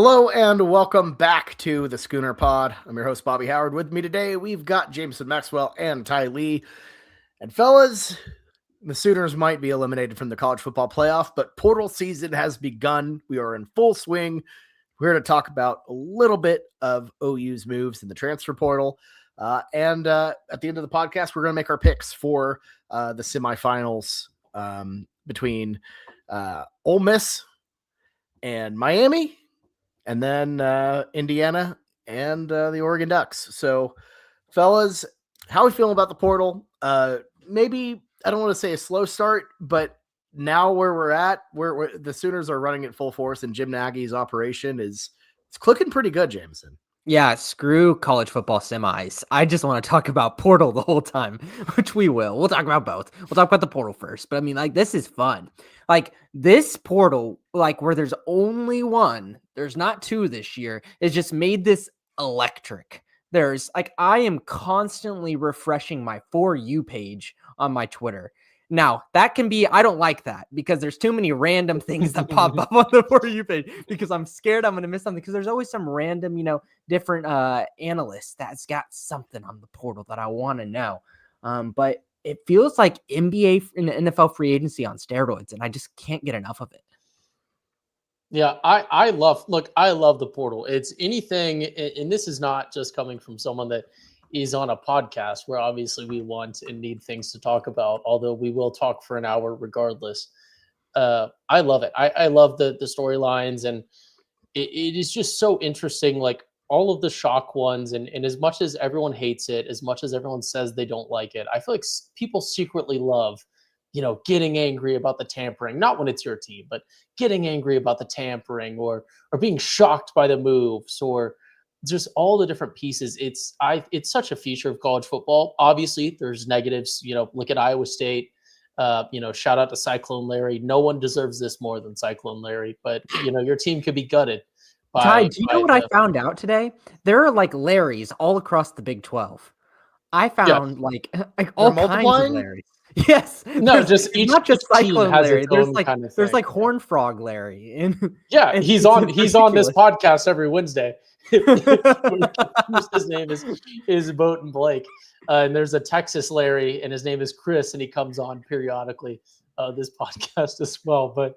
Hello and welcome back to the Schooner Pod. I'm your host, Bobby Howard. With me today, we've got Jameson Maxwell and Ty Lee. And fellas, the Sooners might be eliminated from the college football playoff, but portal season has begun. We are in full swing. We're going to talk about a little bit of OU's moves in the transfer portal. And at the end of the podcast, we're going to make our picks for the semifinals between Ole Miss and Miami, and then Indiana and the Oregon Ducks. So, fellas, how are we feeling about the portal? Maybe, I don't want to say a slow start, but now where we're at, where the Sooners are running at full force and Jim Nagy's operation it's clicking pretty good, Jameson. Yeah, screw college football semis. I just want to talk about portal the whole time, which we will. We'll talk about both. We'll talk about the portal first. But I mean, this is fun. This portal, where there's only one, there's not two this year, it just made this electric. There's I am constantly refreshing my For You page on my Twitter. Now, that can be, I don't like that because there's too many random things that pop up on the For You page because I'm scared I'm going to miss something because there's always some random, different analyst that's got something on the portal that I want to know. But it feels like NBA and NFL free agency on steroids, and I just can't get enough of it. Yeah, I love the portal. It's anything, and this is not just coming from someone that is on a podcast where obviously we want and need things to talk about, although we will talk for an hour regardless. I love it. I love the storylines, and it is just so interesting, all of the shock ones, and as much as everyone hates it, as much as everyone says they don't like it, I feel like people secretly love getting angry about the tampering, not when it's your team, but getting angry about the tampering or being shocked by the moves or just all the different pieces. It's such a feature of college football. Obviously there's negatives, look at Iowa State, shout out to Cyclone Larry. No one deserves this more than Cyclone Larry, but your team could be gutted. Ty, do you know what I found out today? There are Larrys all across the Big 12. I found all kinds of Larrys. Yes. No, just not just Cyclone Larry. There's kind of there's Horn Frog Larry. And yeah, he's on this podcast every Wednesday. His name is Boat Blake. And there's a Texas Larry, and his name is Chris, and he comes on periodically this podcast as well. But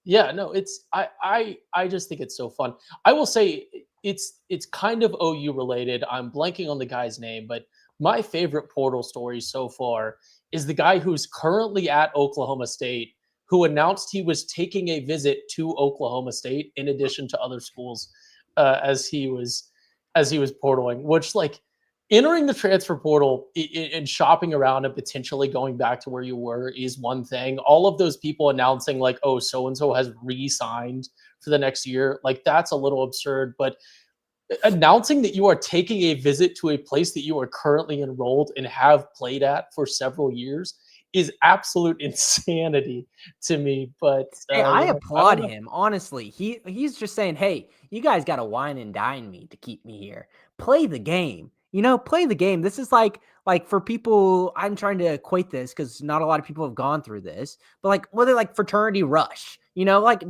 yeah, no, I just think it's so fun. I will say it's kind of OU related. I'm blanking on the guy's name, but my favorite portal story so far is the guy who's currently at Oklahoma State, who announced he was taking a visit to Oklahoma State in addition to other schools as he was portaling, which entering the transfer portal and shopping around and potentially going back to where you were is one thing. All of those people announcing oh, so-and-so has re-signed for the next year, that's a little absurd. But announcing that you are taking a visit to a place that you are currently enrolled and have played at for several years is absolute insanity to me. But hey, I applaud him. Honestly, he's just saying, hey, you guys got to wine and dine me to keep me here. Play the game. Play the game. This is like for people, I'm trying to equate this because not a lot of people have gone through this, but whether fraternity rush,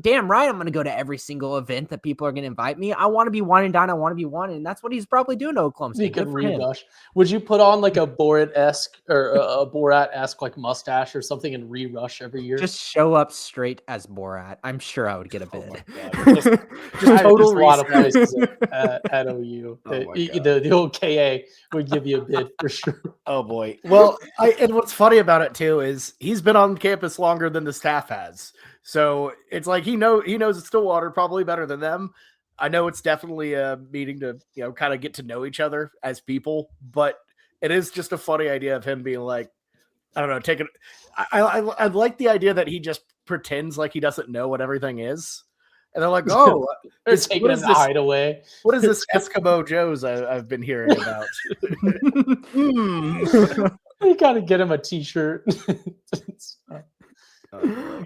damn right, I'm going to go to every single event that people are going to invite me. I want to be wine and dine. I want to be wanted. And that's what he's probably doing to Oklahoma State. Rush. Would you put on a Borat-esque or a Borat-esque mustache or something and re-rush every year? Just show up straight as Borat. I'm sure I would get a bid. Just total a lot of places at OU. The old KA would give you a bid for sure. Oh boy. Well, and what's funny about it too is he's been on campus longer than the staff has. So it's he knows Stillwater probably better than them. I know it's definitely a meeting to, kind of get to know each other as people, but it is just a funny idea of him being I don't know, I like the idea that he just pretends like he doesn't know what everything is. And they're oh, they're taking him hideaway. What is this Eskimo Joe's I've been hearing about? You gotta get him a t-shirt.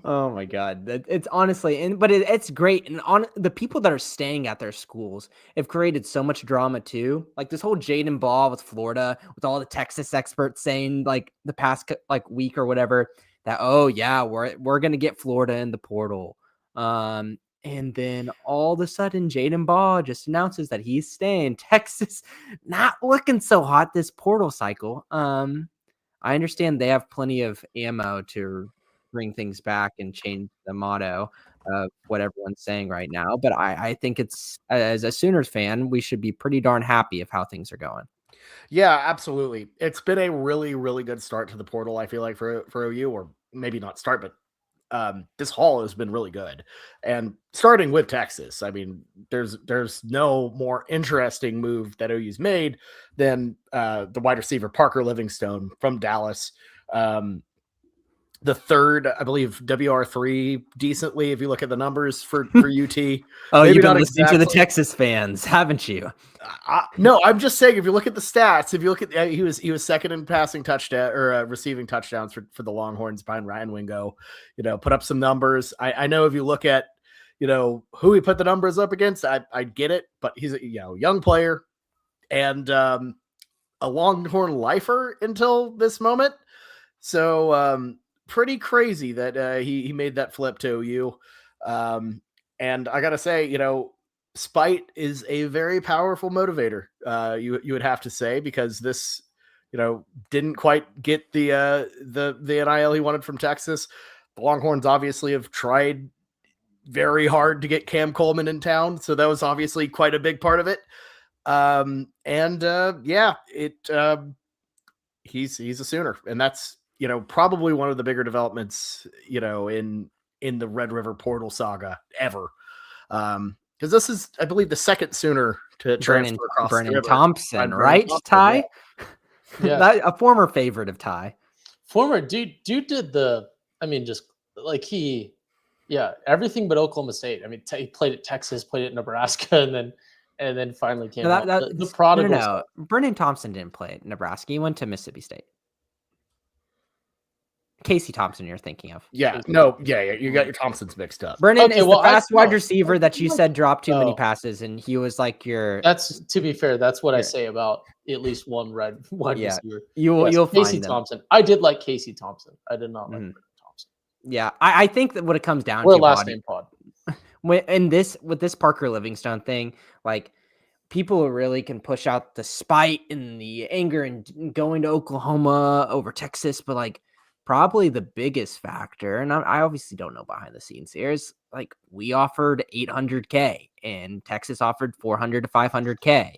Oh my God. It's honestly, but it's great. And on the people that are staying at their schools have created so much drama too. This whole Jaden Ball with Florida, with all the Texas experts saying the past week or whatever that, oh yeah, we're going to get Florida in the portal. And then all of a sudden, Jaden Ball just announces that he's staying. Texas not looking so hot this portal cycle. I understand they have plenty of ammo to bring things back and change the motto of what everyone's saying right now. But I think it's, as a Sooners fan, we should be pretty darn happy of how things are going. Yeah, absolutely. It's been a really, really good start to the portal, I feel like, for OU, or maybe not start, but this haul has been really good. And starting with Texas, I mean, there's no more interesting move that OU's made than the wide receiver Parker Livingstone from Dallas. The third, I believe, WR3 decently, if you look at the numbers for UT. Oh, Maybe you've been not listening to the exactly. Texas fans, haven't you? No, I'm just saying, if you look at the stats, if you look at he was second in passing touchdown or receiving touchdowns for the Longhorns behind Ryan Wingo, put up some numbers. I know if you look at who he put the numbers up against, I get it, but he's a young player and a Longhorn lifer until this moment. So pretty crazy that he made that flip to OU. And I gotta say, spite is a very powerful motivator. You would have to say, because this, didn't quite get the NIL he wanted from Texas. The Longhorns obviously have tried very hard to get Cam Coleman in town, so that was obviously quite a big part of it. He's a Sooner, and that's probably one of the bigger developments in the Red River portal saga ever. Because this is, I believe, the second Sooner to transfer across the river. Thompson, Brennan right, Thompson, Ty? Yeah. A former favorite of Ty. Former dude did just like everything but Oklahoma State. I mean, he played at Texas, played at Nebraska, and then finally came out. The prodigal. No. Brennan Thompson didn't play at Nebraska. He went to Mississippi State. Casey Thompson you're thinking of. Yeah, no, yeah, you got your Thompsons mixed up. Brennan is the fast wide receiver that you said dropped too many passes, and he was like your. That's, to be fair, that's what I say about at least one wide receiver. You'll Casey find them. Thompson. I did like Casey Thompson. I did not like Brennan Thompson. Yeah, I think that what it comes down to, last name pod. With this Parker Livingstone thing, like, people really can push out the spite and the anger and going to Oklahoma over Texas, but like, probably the biggest factor, and I obviously don't know behind the scenes here, is like, we offered $800K and Texas offered $400 to $500K.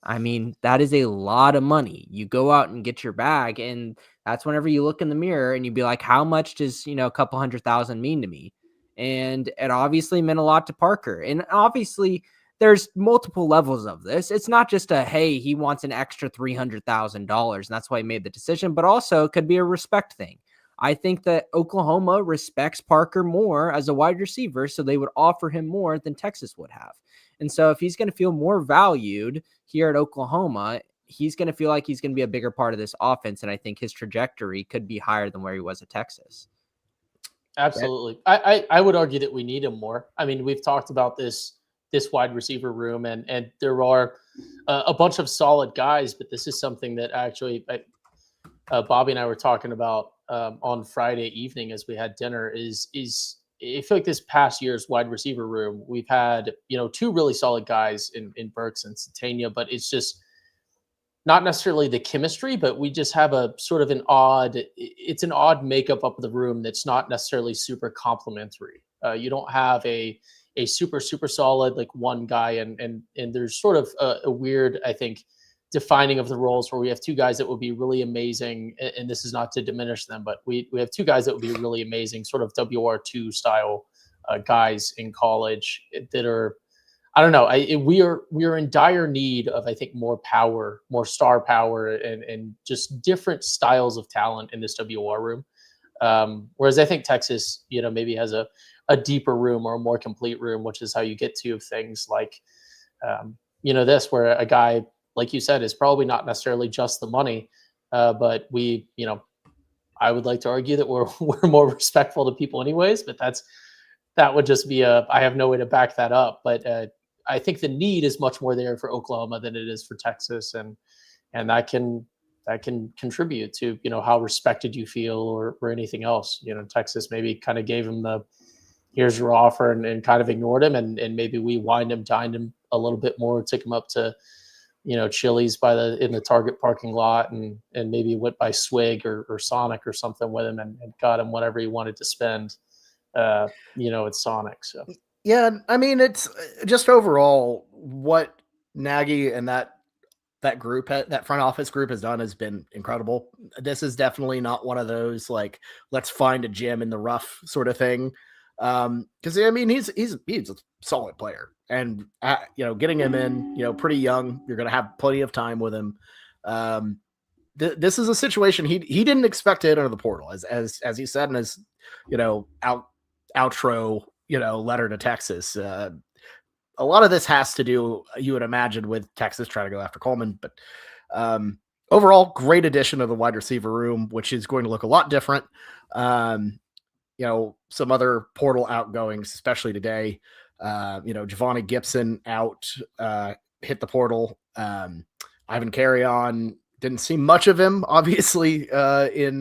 I mean, that is a lot of money. You go out and get your bag, and that's whenever you look in the mirror and you be like, how much does, a couple $100,000 mean to me? And it obviously meant a lot to Parker. And obviously there's multiple levels of this. It's not just hey, he wants an extra $300,000 and that's why he made the decision, but also it could be a respect thing. I think that Oklahoma respects Parker more as a wide receiver, so they would offer him more than Texas would have. And so if he's going to feel more valued here at Oklahoma, he's going to feel like he's going to be a bigger part of this offense. And I think his trajectory could be higher than where he was at Texas. Absolutely. I would argue that we need him more. I mean, we've talked about this wide receiver room, and there are a bunch of solid guys, but this is something that actually Bobby and I were talking about on Friday evening as we had dinner is I feel like this past year's wide receiver room, we've had, two really solid guys in Burks and Satania, but it's just not necessarily the chemistry, but we just have a sort of an odd makeup up of the room that's not necessarily super complementary. You don't have a super solid like one guy, and there's sort of a weird, I think, defining of the roles where we have two guys that would be really amazing, and this is not to diminish them, but we have two guys that would be really amazing, sort of WR2 style guys in college that are, I don't know. We are in dire need of, I think, more power, more star power, and just different styles of talent in this WR room. Whereas I think Texas, maybe has a deeper room or a more complete room, which is how you get to things like, this, where a guy, like you said, is probably not necessarily just the money, but we, I would like to argue that we're more respectful to people anyways, but that would just be I have no way to back that up. But I think the need is much more there for Oklahoma than it is for Texas, and that can contribute to how respected you feel or anything else. Texas maybe kind of gave him the here's your offer, and kind of ignored him, and maybe we dined him a little bit more, took him up to, Chili's in the Target parking lot, and maybe went by Swig or Sonic or something with him, and got him whatever he wanted to spend, at Sonic. So Yeah, I mean, it's just overall what Nagy and that group, that front office group has done has been incredible. This is definitely not one of those like let's find a gem in the rough sort of thing. Because I mean, he's a solid player, and getting him in, pretty young, you're gonna have plenty of time with him. This is a situation he didn't expect to hit under the portal, as he said in his outro letter to Texas. A lot of this has to do, you would imagine, with Texas trying to go after Coleman, but overall, great addition to the wide receiver room, which is going to look a lot different. Some other portal outgoings, especially today. Giovanni Gibson out, hit the portal. Ivan Carrion, didn't see much of him, obviously, in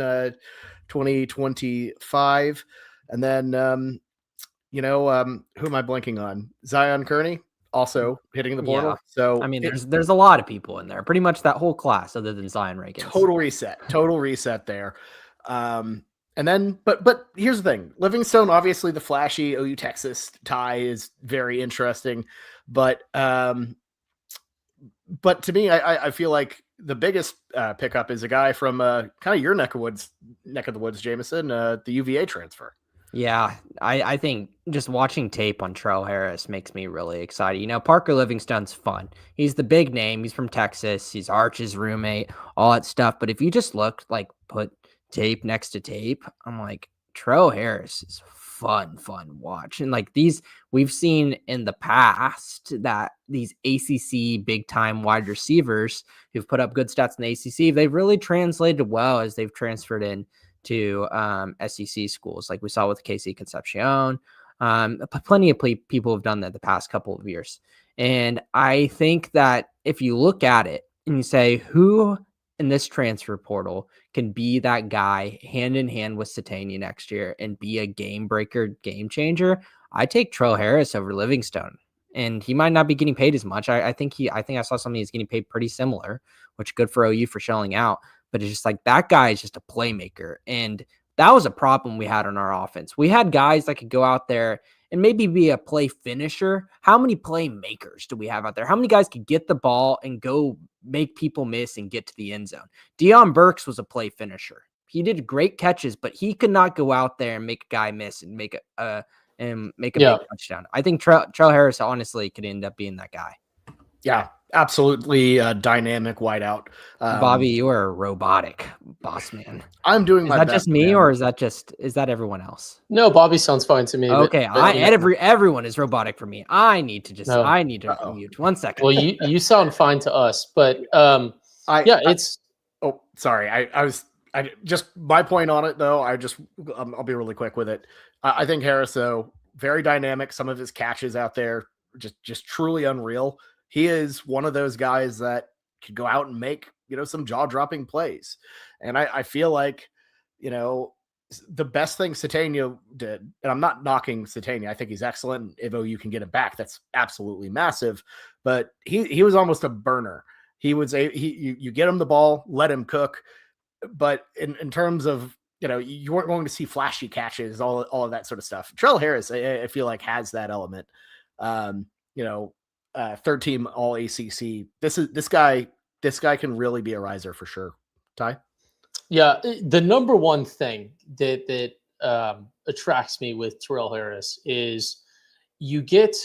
2025. And then, who am I blanking on? Zion Kearney also hitting the portal. Yeah. So I mean, there's a lot of people in there, pretty much that whole class, other than Zion Reagan. Total reset there. And then, but here's the thing: Livingstone, obviously, the flashy OU Texas tie is very interesting, but to me, I feel like the biggest pickup is a guy from kind of your neck of the woods, Jameson, the UVA transfer. Yeah, I think just watching tape on Trell Harris makes me really excited. Parker Livingstone's fun. He's the big name. He's from Texas. He's Arch's roommate, all that stuff. But if you just put tape next to tape, I'm like, Trell Harris is fun watch. And we've seen in the past that these ACC big time wide receivers who've put up good stats in the ACC, they've really translated well as they've transferred in to SEC schools, like we saw with Casey Concepcion. Plenty of people have done that the past couple of years. And I think that if you look at it and you say, who in this transfer portal can be that guy hand in hand with Satania next year and be a game breaker, game changer, I take Trell Harris over Livingstone. And he might not be getting paid as much. I think I saw something he's getting paid pretty similar, which good for OU for shelling out. But it's just like that guy is just a playmaker. And that was a problem we had on our offense. We had guys that could go out there and maybe be a play finisher. How many playmakers do we have out there? How many guys could get the ball and go make people miss and get to the end zone? Deion Burks was a play finisher. He did great catches, but he could not go out there and make a guy miss and make a big touchdown. I think Trell Harris honestly could end up being that guy. Yeah, absolutely dynamic wideout. Bobby, you are a robotic boss man. I'm doing my best. Is that just me, or is that everyone else? No, Bobby sounds fine to me. Okay, everyone is robotic for me. I need to mute 1 second. Well, you sound fine to us, but it's. Oh, sorry. I just my point on it though. I'll be really quick with it. I think Harris, though, very dynamic. Some of his catches out there just truly unreal. He is one of those guys that could go out and make, some jaw-dropping plays. And I feel like, the best thing Satania did, and I'm not knocking Satania, I think he's excellent. If OU can get him back, that's absolutely massive. But he was almost a burner. You get him the ball, let him cook. But in terms of, you weren't going to see flashy catches, all of that sort of stuff. Trell Harris, I feel like, has that element. Third team all ACC. This guy can really be a riser for sure. Ty? Yeah, the number one thing that attracts me with Terrell Harris is you get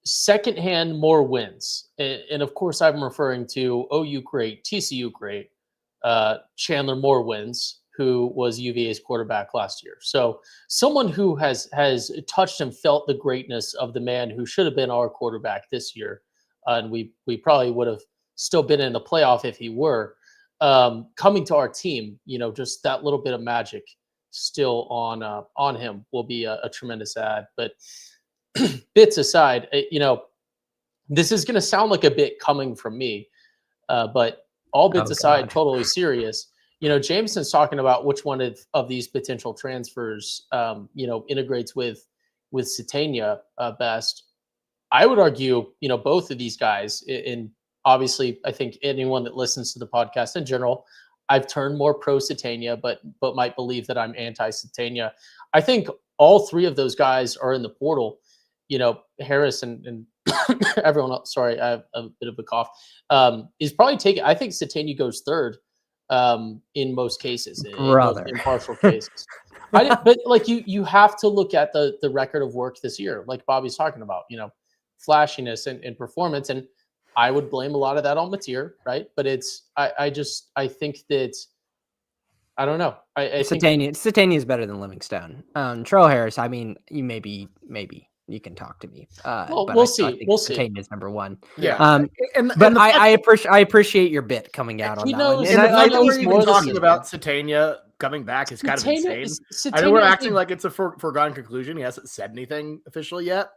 secondhand more wins. And of course, I'm referring to OU great, TCU great, Chandler Moore wins, who was UVA's quarterback last year. So someone who has touched and felt the greatness of the man who should have been our quarterback this year. And we probably would have still been in the playoff if he were. Coming to our team, just that little bit of magic still on him will be a tremendous add. But bits aside, this is going to sound like a bit coming from me, but all bits aside, totally serious. Jameson's talking about which one of these potential transfers, integrates with with Satania best. I would argue, both of these guys, and obviously, I think anyone that listens to the podcast in general, I've turned more pro Satania, but might believe that I'm anti Satania. I think all three of those guys are in the portal. Harris and everyone else. Sorry, I have a bit of a cough. Is probably taking. I think Satania goes third in most cases, in most Brother. impartial cases. But like you have to look at the record of work this year, like Bobby's talking about. Flashiness and performance, and I would blame a lot of that on Mateer, right? But I think that I don't know. I think Satania is better than Livingstone. Trell Harris, I mean, you maybe you can talk to me. But we'll I see. think We'll see. Satania is number one. Yeah. I appreciate your bit coming out on He that knows- one. And the I fact that know we're he's even more than talking this, about man. Satania coming back is kind of insane. Satania I know we're is acting like it's a foregone conclusion. He hasn't said anything official yet,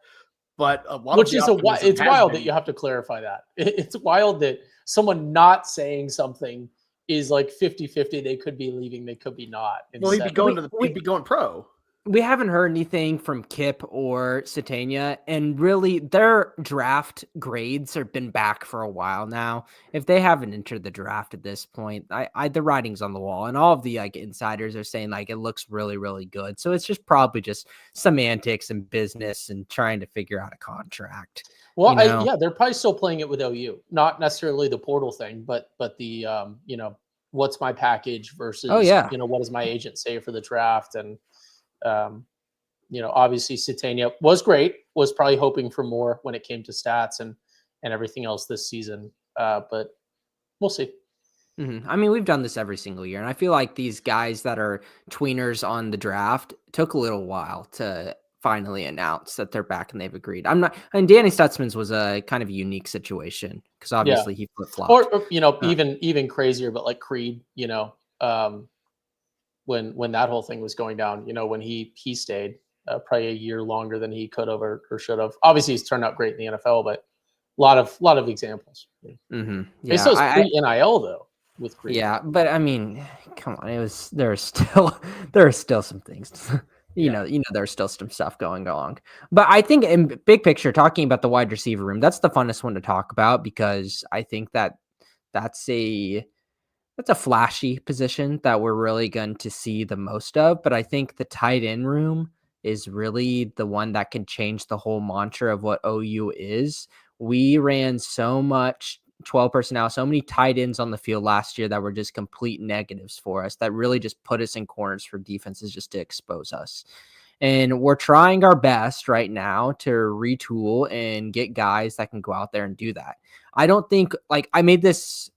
but a lot which of the is optimism it's has wild been- that you have to clarify that. It's wild that someone not saying something is like 50-50. They could be leaving, they could be not. Well, he'd be Instead- going he'd be going pro. We haven't heard anything from Kip or Satania, and really their draft grades have been back for a while now. If they haven't entered the draft at this point, the writing's on the wall, and all of the insiders are saying it looks really, really good. So it's just probably just semantics and business and trying to figure out a contract. Well, they're probably still playing it with OU, not necessarily the portal thing, but the what's my package versus what does my agent say for the draft, and obviously Satania was great, was probably hoping for more when it came to stats and everything else this season, but we'll see. Mm-hmm. I mean, we've done this every single year, and I feel like these guys that are tweeners on the draft took a little while to finally announce that they're back and they've agreed. And Danny Stutzman's was a kind of a unique situation because obviously he flip-flopped. Or even crazier, but like Creed, when that whole thing was going down, when he stayed probably a year longer than he could have or should have. Obviously, he's turned out great in the NFL, but a lot of examples. Mm-hmm. Yeah, it's pre-NIL though with Creed. Yeah, but I mean, come on, there are still some things. There's still some stuff going on. But I think in big picture, talking about the wide receiver room, that's the funnest one to talk about because I think that's a flashy position that we're really going to see the most of. But I think the tight end room is really the one that can change the whole mantra of what OU is. We ran so much 12 personnel, so many tight ends on the field last year that were just complete negatives for us, that really just put us in corners for defenses just to expose us. And we're trying our best right now to retool and get guys that can go out there and do that. I don't think I made this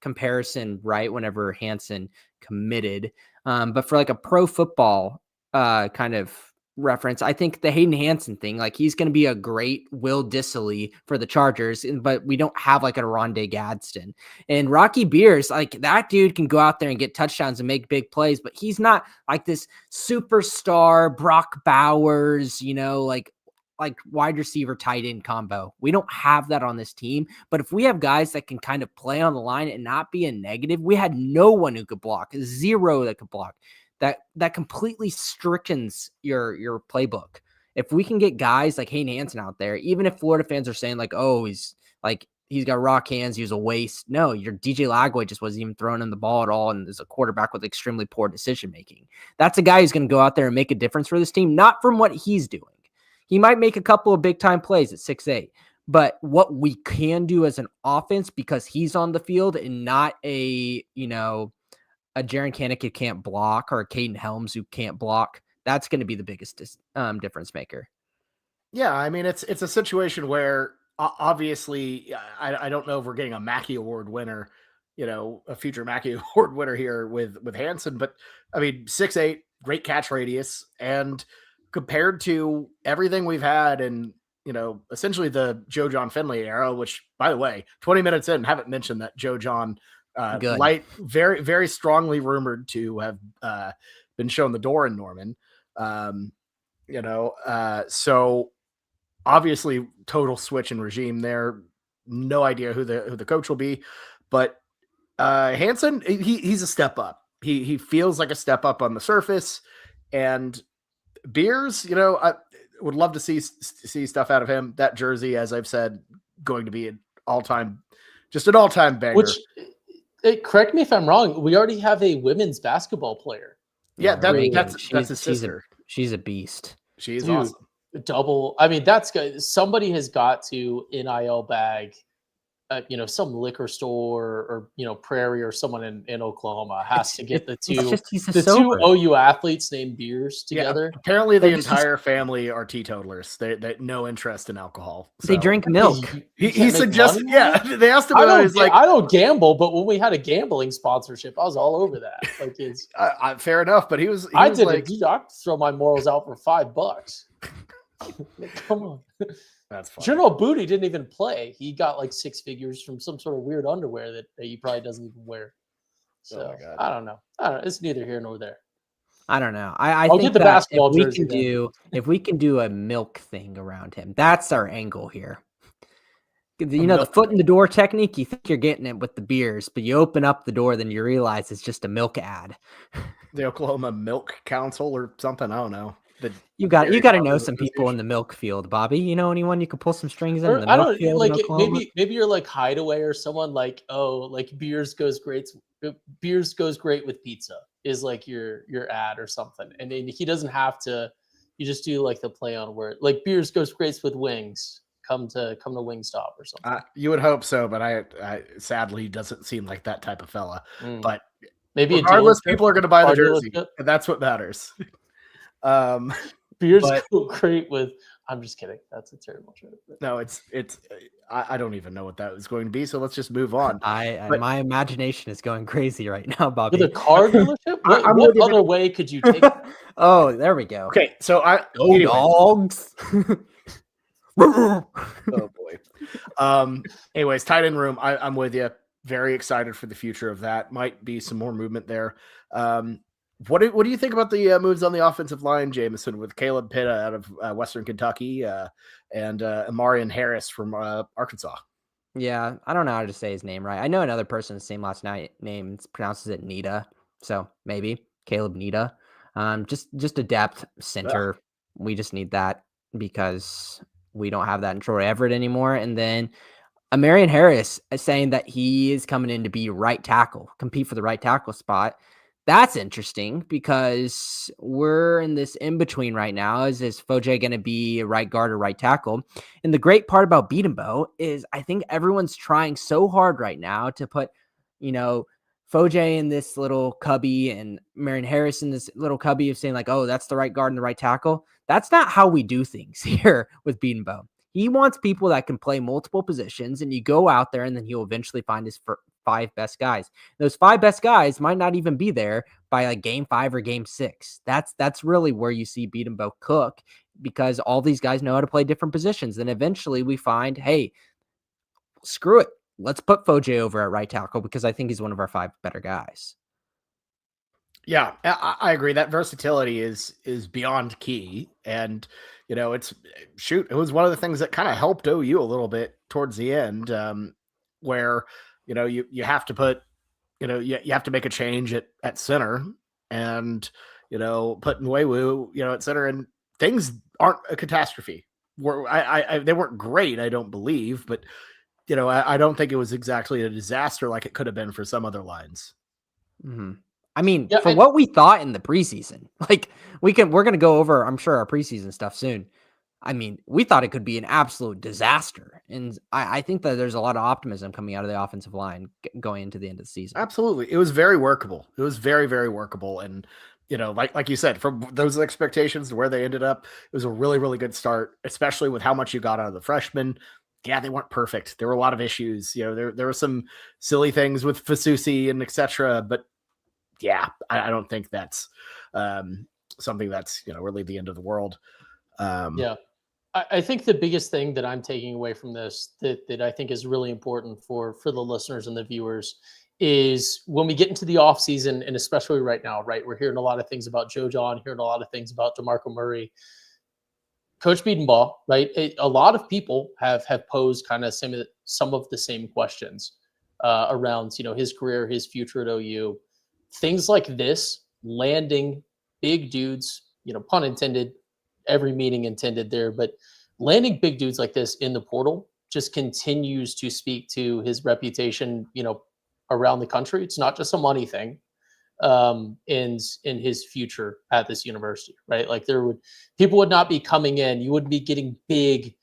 comparison right whenever Hansen committed. But for a pro football kind of reference, I think the Hayden Hansen thing, he's going to be a great Will Dissily for the Chargers, but we don't have a Rondé Gadsden. And Rocky Beers, that dude can go out there and get touchdowns and make big plays, but he's not this superstar Brock Bowers, wide receiver tight end combo. We don't have that on this team, but if we have guys that can kind of play on the line and not be a negative, we had no one who could block, zero that could block. That completely strictens your playbook. If we can get guys like Hayden Hansen out there, even if Florida fans are saying he's got rock hands, he was a waste. No, your DJ Lagway just wasn't even throwing in the ball at all and is a quarterback with extremely poor decision making. That's a guy who's going to go out there and make a difference for this team, not from what he's doing. He might make a couple of big time plays at 6'8", but what we can do as an offense, because he's on the field and not a Jaron Kanik who can't block or a Caden Helms who can't block, that's going to be the biggest difference maker. Yeah, I mean, it's a situation where obviously I don't know if we're getting a Mackey Award winner, a future Mackey Award winner here with Hansen, but I mean, 6'8", great catch radius, and compared to everything we've had in, essentially the Joe John Finley era, which, by the way, 20 minutes in, haven't mentioned that Joe John very, very strongly rumored to have been shown the door in Norman. So obviously total switch in regime there. No idea who the coach will be, but Hansen, he's a step up. He feels like a step up on the surface, and Beers, I would love to see stuff out of him. That jersey, as I've said, going to be an all-time banger. Which, correct me if I'm wrong, we already have a women's basketball player. Yeah, Reagan, that's his sister. She's a beast. She's Dude, awesome. Double. I mean, that's good. Somebody has got to NIL bag, some liquor store or Prairie or someone in Oklahoma has to get the two OU athletes named Beers together. Yeah, apparently the entire family are teetotalers. They no interest in alcohol. They drink milk. He suggested. Yeah, they asked him. I don't gamble, but when we had a gambling sponsorship, I was all over that. Like it's fair enough, but he was. I throw my morals out for $5. Come on. That's fine. General Booty didn't even play. He got like 6 figures from some sort of weird underwear that he probably doesn't even wear. So I don't know. It's neither here nor there. I don't know. I think get the basketball jersey. If we can do a milk thing around him, that's our angle here. The foot in the door technique, you think you're getting it with the beers, but you open up the door, then you realize it's just a milk ad. The Oklahoma Milk Council or something. I don't know. You got to know some people in the milk field, Bobby. You know anyone you could pull some strings in the milk field? Like maybe you're like Hideaway or someone like beers goes great with pizza is like your ad or something, and then he doesn't have to. You just do like the play on word, like beers goes great with wings. Come to Wingstop or something. You would hope so, but I sadly doesn't seem like that type of fella. But maybe regardless, people are going to buy the jersey, and that's what matters. Beers go great with. I'm just kidding. That's a terrible joke. No, it's. I don't even know what that was going to be. So let's just move on. My imagination is going crazy right now, Bobby. With a car dealership. What other way could you take it? Oh, there we go. Okay, so dogs. Oh boy. Anyways, tight end room. I'm with you. Very excited for the future of that. Might be some more movement there. What do you think about the moves on the offensive line, Jameson, with Caleb Pitta out of Western Kentucky and Amarian Harris from Arkansas? Yeah, I don't know how to say his name right. I know another person with the same last name pronounces it Nita, so maybe Caleb Nita. Just a depth center. Yeah. We just need that because we don't have that in Troy Everett anymore. And then Amarian Harris is saying that he is coming in to be right tackle, compete for the right tackle spot. That's interesting because we're in this in-between right now. Is Foje going to be a right guard or right tackle? And the great part about Beatenbow is I think everyone's trying so hard right now to put, Foje in this little cubby and Marion Harris in this little cubby of saying like, oh, that's the right guard and the right tackle. That's not how we do things here with Beatenbow. He wants people that can play multiple positions, and you go out there and then he'll eventually find his 5 best guys. Those 5 best guys might not even be there by like game 5 or game 6. That's really where you see Beatenbow cook because all these guys know how to play different positions. Then eventually we find, hey, screw it. Let's put Foje over at right tackle because I think he's one of our 5 better guys. Yeah, I agree. That versatility is beyond key. And, it was one of the things that kind of helped OU a little bit towards the end where, you have to put, you have to make a change at center and, put Nwewu, at center, and things aren't a catastrophe. They weren't great, I don't believe, but, I don't think it was exactly a disaster like it could have been for some other lines. Mm-hmm. I mean, what we thought in the preseason, like we're going to go over, I'm sure, our preseason stuff soon. I mean, we thought it could be an absolute disaster. And I think that there's a lot of optimism coming out of the offensive line going into the end of the season. Absolutely. It was very workable. It was very, very workable. And, like you said, from those expectations to where they ended up, it was a really, really good start, especially with how much you got out of the freshmen. Yeah, they weren't perfect. There were a lot of issues. There were some silly things with Fasusi and et cetera, but yeah, I don't think that's something that's, really the end of the world. Yeah. I think the biggest thing that I'm taking away from this that I think is really important for the listeners and the viewers is when we get into the off season, and especially right now, right, we're hearing a lot of things about Joe John, hearing a lot of things about DeMarco Murray. Coach Beatenbaugh, right? A lot of people have posed kind of some of the same questions around, his career, his future at OU. Things like this, landing big dudes, pun intended, every meaning intended there, but landing big dudes like this in the portal just continues to speak to his reputation, around the country. It's not just a money thing. In his future at this university, right? Like people would not be coming in. You wouldn't be getting big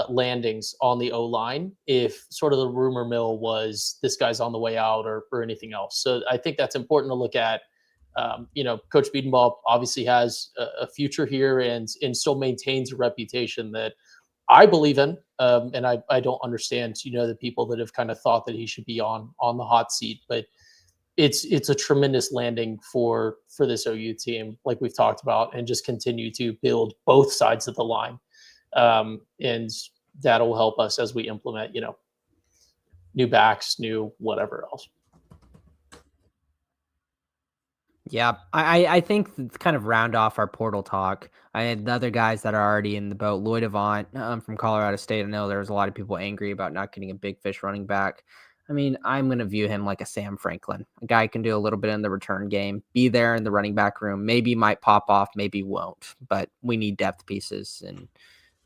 landings on the O line if sort of the rumor mill was this guy's on the way out or anything else. So I think that's important to look at. Coach Biedenball obviously has a future here and still maintains a reputation that I believe in. And I don't understand, the people that have kind of thought that he should be on the hot seat, but it's a tremendous landing for this OU team, like we've talked about, and just continue to build both sides of the line. And that'll help us as we implement, new backs, new whatever else. Yeah, I think to kind of round off our portal talk, I had the other guys that are already in the boat. Lloyd Avant from Colorado State. I know there was a lot of people angry about not getting a big fish running back. I mean, I'm going to view him like a Sam Franklin. A guy can do a little bit in the return game, be there in the running back room, maybe might pop off, maybe won't. But we need depth pieces, and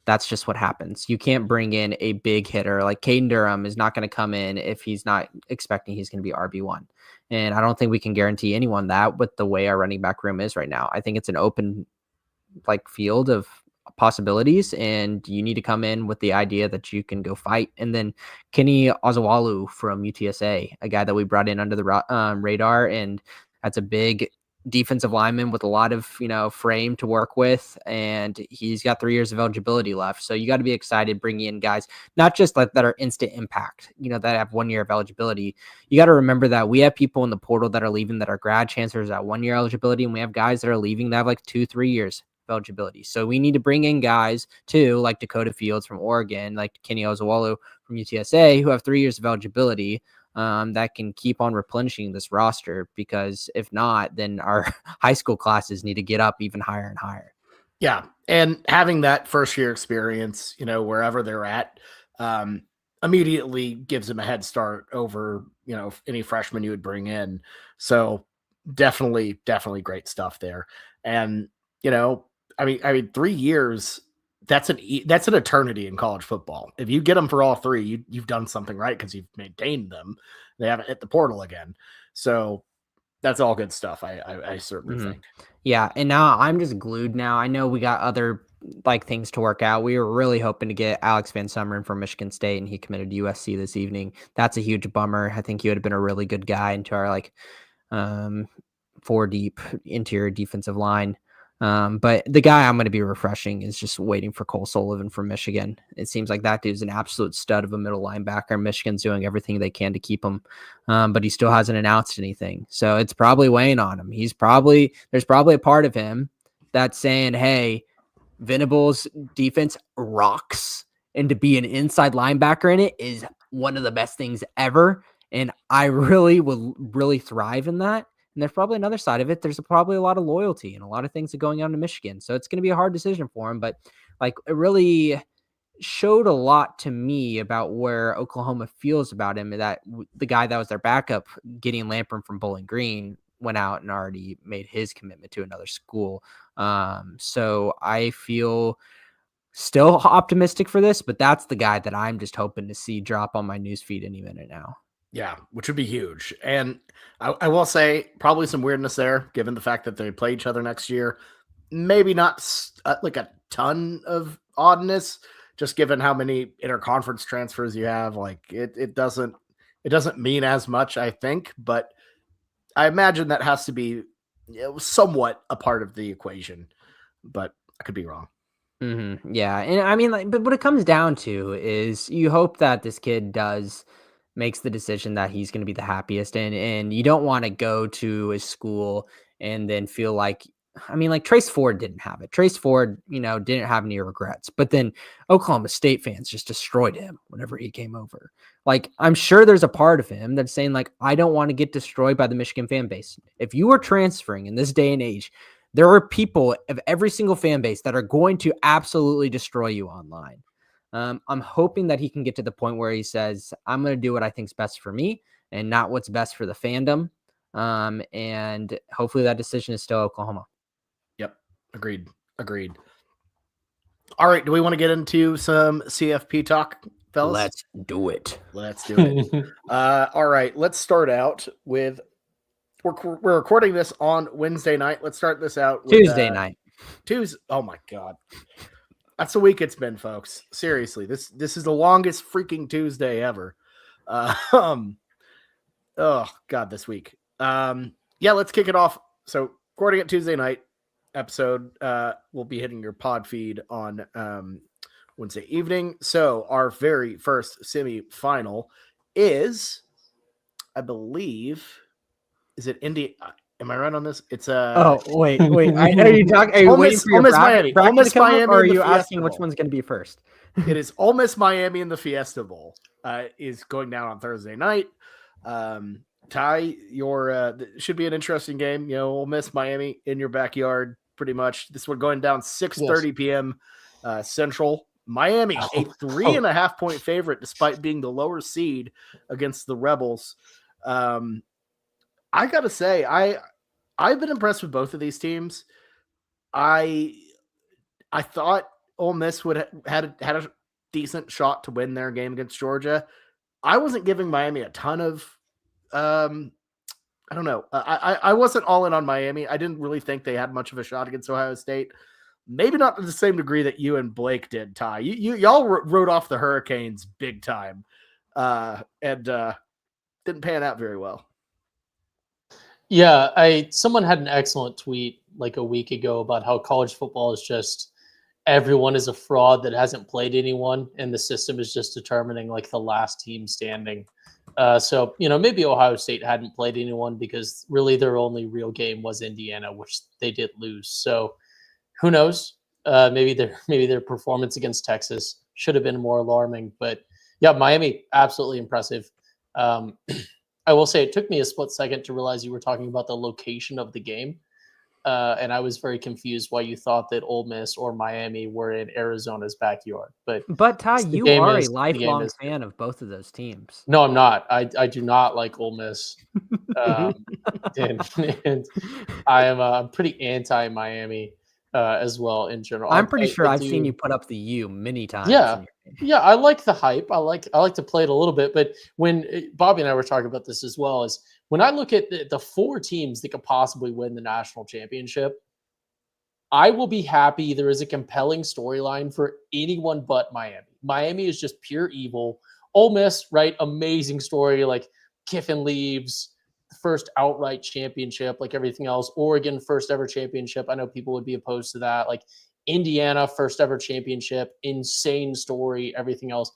that's just what happens. You can't bring in a big hitter. Like Caden Durham is not going to come in if he's not expecting he's going to be RB1. And I don't think we can guarantee anyone that with the way our running back room is right now. I think it's an open field of possibilities, and you need to come in with the idea that you can go fight. And then Kenny Ozawalu from UTSA, a guy that we brought in under the radar, and that's a big defensive lineman with a lot of frame to work with, and he's got 3 years of eligibility left. So you got to be excited bringing in guys not just that are instant impact, that have 1 year of eligibility. You got to remember that we have people in the portal that are leaving that are grad chancellors at 1 year eligibility, and we have guys that are leaving that have 2-3 years eligibility. So we need to bring in guys too, like Dakota Fields from Oregon, like Kenny Ozawalu from UTSA, who have 3 years of eligibility, that can keep on replenishing this roster, because if not, then our high school classes need to get up even higher and higher. Yeah. And having that first year experience, wherever they're at, immediately gives them a head start over, any freshman you would bring in. So definitely great stuff there. And, I mean, 3 years, that's an eternity in college football. If you get them for all 3, you've done something right, because you've maintained them. They haven't hit the portal again. So that's all good stuff. I certainly think. Yeah. And now I'm just glued now. I know we got other things to work out. We were really hoping to get Alex Van Summeren from Michigan State, and he committed to USC this evening. That's a huge bummer. I think he would have been a really good guy into our 4 deep interior defensive line. But the guy I'm going to be refreshing is just waiting for Cole Sullivan from Michigan. It seems like that dude's an absolute stud of a middle linebacker. Michigan's doing everything they can to keep him, but he still hasn't announced anything. So it's probably weighing on him. There's probably a part of him that's saying, hey, Venables' defense rocks, and to be an inside linebacker in it is one of the best things ever. And I really will really thrive in that. And there's probably another side of it. There's probably a lot of loyalty and a lot of things that are going on in Michigan. So it's going to be a hard decision for him. But it really showed a lot to me about where Oklahoma feels about him. That the guy that was their backup, Gideon Lampron from Bowling Green, went out and already made his commitment to another school. So I feel still optimistic for this, but that's the guy that I'm just hoping to see drop on my newsfeed any minute now. Yeah, which would be huge. And I will say probably some weirdness there, given the fact that they play each other next year. Maybe not a ton of oddness, just given how many interconference transfers you have. It doesn't mean as much, I think, but I imagine that has to be somewhat a part of the equation, but I could be wrong. Mm-hmm. Yeah. And I mean, but what it comes down to is you hope that this kid makes the decision that he's going to be the happiest, and you don't want to go to a school and then feel like Trace Ford didn't have it. Trace Ford, didn't have any regrets, but then Oklahoma State fans just destroyed him whenever he came over. I'm sure there's a part of him that's saying I don't want to get destroyed by the Michigan fan base. If you are transferring in this day and age, there are people of every single fan base that are going to absolutely destroy you online. I'm hoping that he can get to the point where he says, I'm going to do what I think is best for me and not what's best for the fandom. And hopefully that decision is still Oklahoma. Yep. Agreed. All right. Do we want to get into some CFP talk, fellas? Let's do it. Let's do it. All right. Let's start out with. We're recording this on Wednesday night. Let's start this out with Tuesday night. Tuesday. Oh my god, that's the week it's been, folks. Seriously, this is the longest freaking Tuesday ever. Oh god, this week. Yeah, let's kick it off. So recording it Tuesday night. Episode will be hitting your pod feed on Wednesday evening. So our very first semifinal is, I believe. Is it Indy? Am I right on this? It's Oh wait. Are you talking? Are you waiting for your Miami? Ole Miss to come Miami, up, or are in the you Fiesta asking which Bowl. one's going to be first? It is Ole Miss Miami in the Fiesta Bowl. Is going down on Thursday night. Ty, your should be an interesting game. You know, Ole Miss Miami in your backyard, pretty much. This one going down 6:30 p.m. Central. Miami, a 3.5 point favorite, despite being the lower seed against the Rebels. I gotta say, I've been impressed with both of these teams. I thought Ole Miss would had a decent shot to win their game against Georgia. I wasn't giving Miami a ton of, I don't know. I wasn't all in on Miami. I didn't really think they had much of a shot against Ohio State. Maybe not to the same degree that you and Blake did, Ty. Y'all wrote off the Hurricanes big time, and didn't pan out very well. Yeah, someone had an excellent tweet like a week ago about how college football is just everyone is a fraud that hasn't played anyone, and the system is just determining like the last team standing. So maybe Ohio State hadn't played anyone because really their only real game was Indiana, which they did lose. So who knows? Maybe their performance against Texas should have been more alarming. But yeah, Miami absolutely impressive. I will say it took me a split second to realize you were talking about the location of the game. And I was very confused why you thought that Ole Miss or Miami were in Arizona's backyard. But Ty, you are a lifelong fan of both of those teams. No, I'm not. I do not like Ole Miss. And I'm pretty anti-Miami as well in general. I'm pretty sure I've seen you put up the U many times. Yeah, I like the hype. I like to play it a little bit. But when Bobby and I were talking about this as well, is when I look at the four teams that could possibly win the national championship, I will be happy there is a compelling storyline for anyone but Miami. Miami is just pure evil. Ole Miss, right? Amazing story. Like Kiffin leaves, first outright championship, like everything else. Oregon, first ever championship. I know people would be opposed to that. Like Indiana, first ever championship. Insane story, everything else.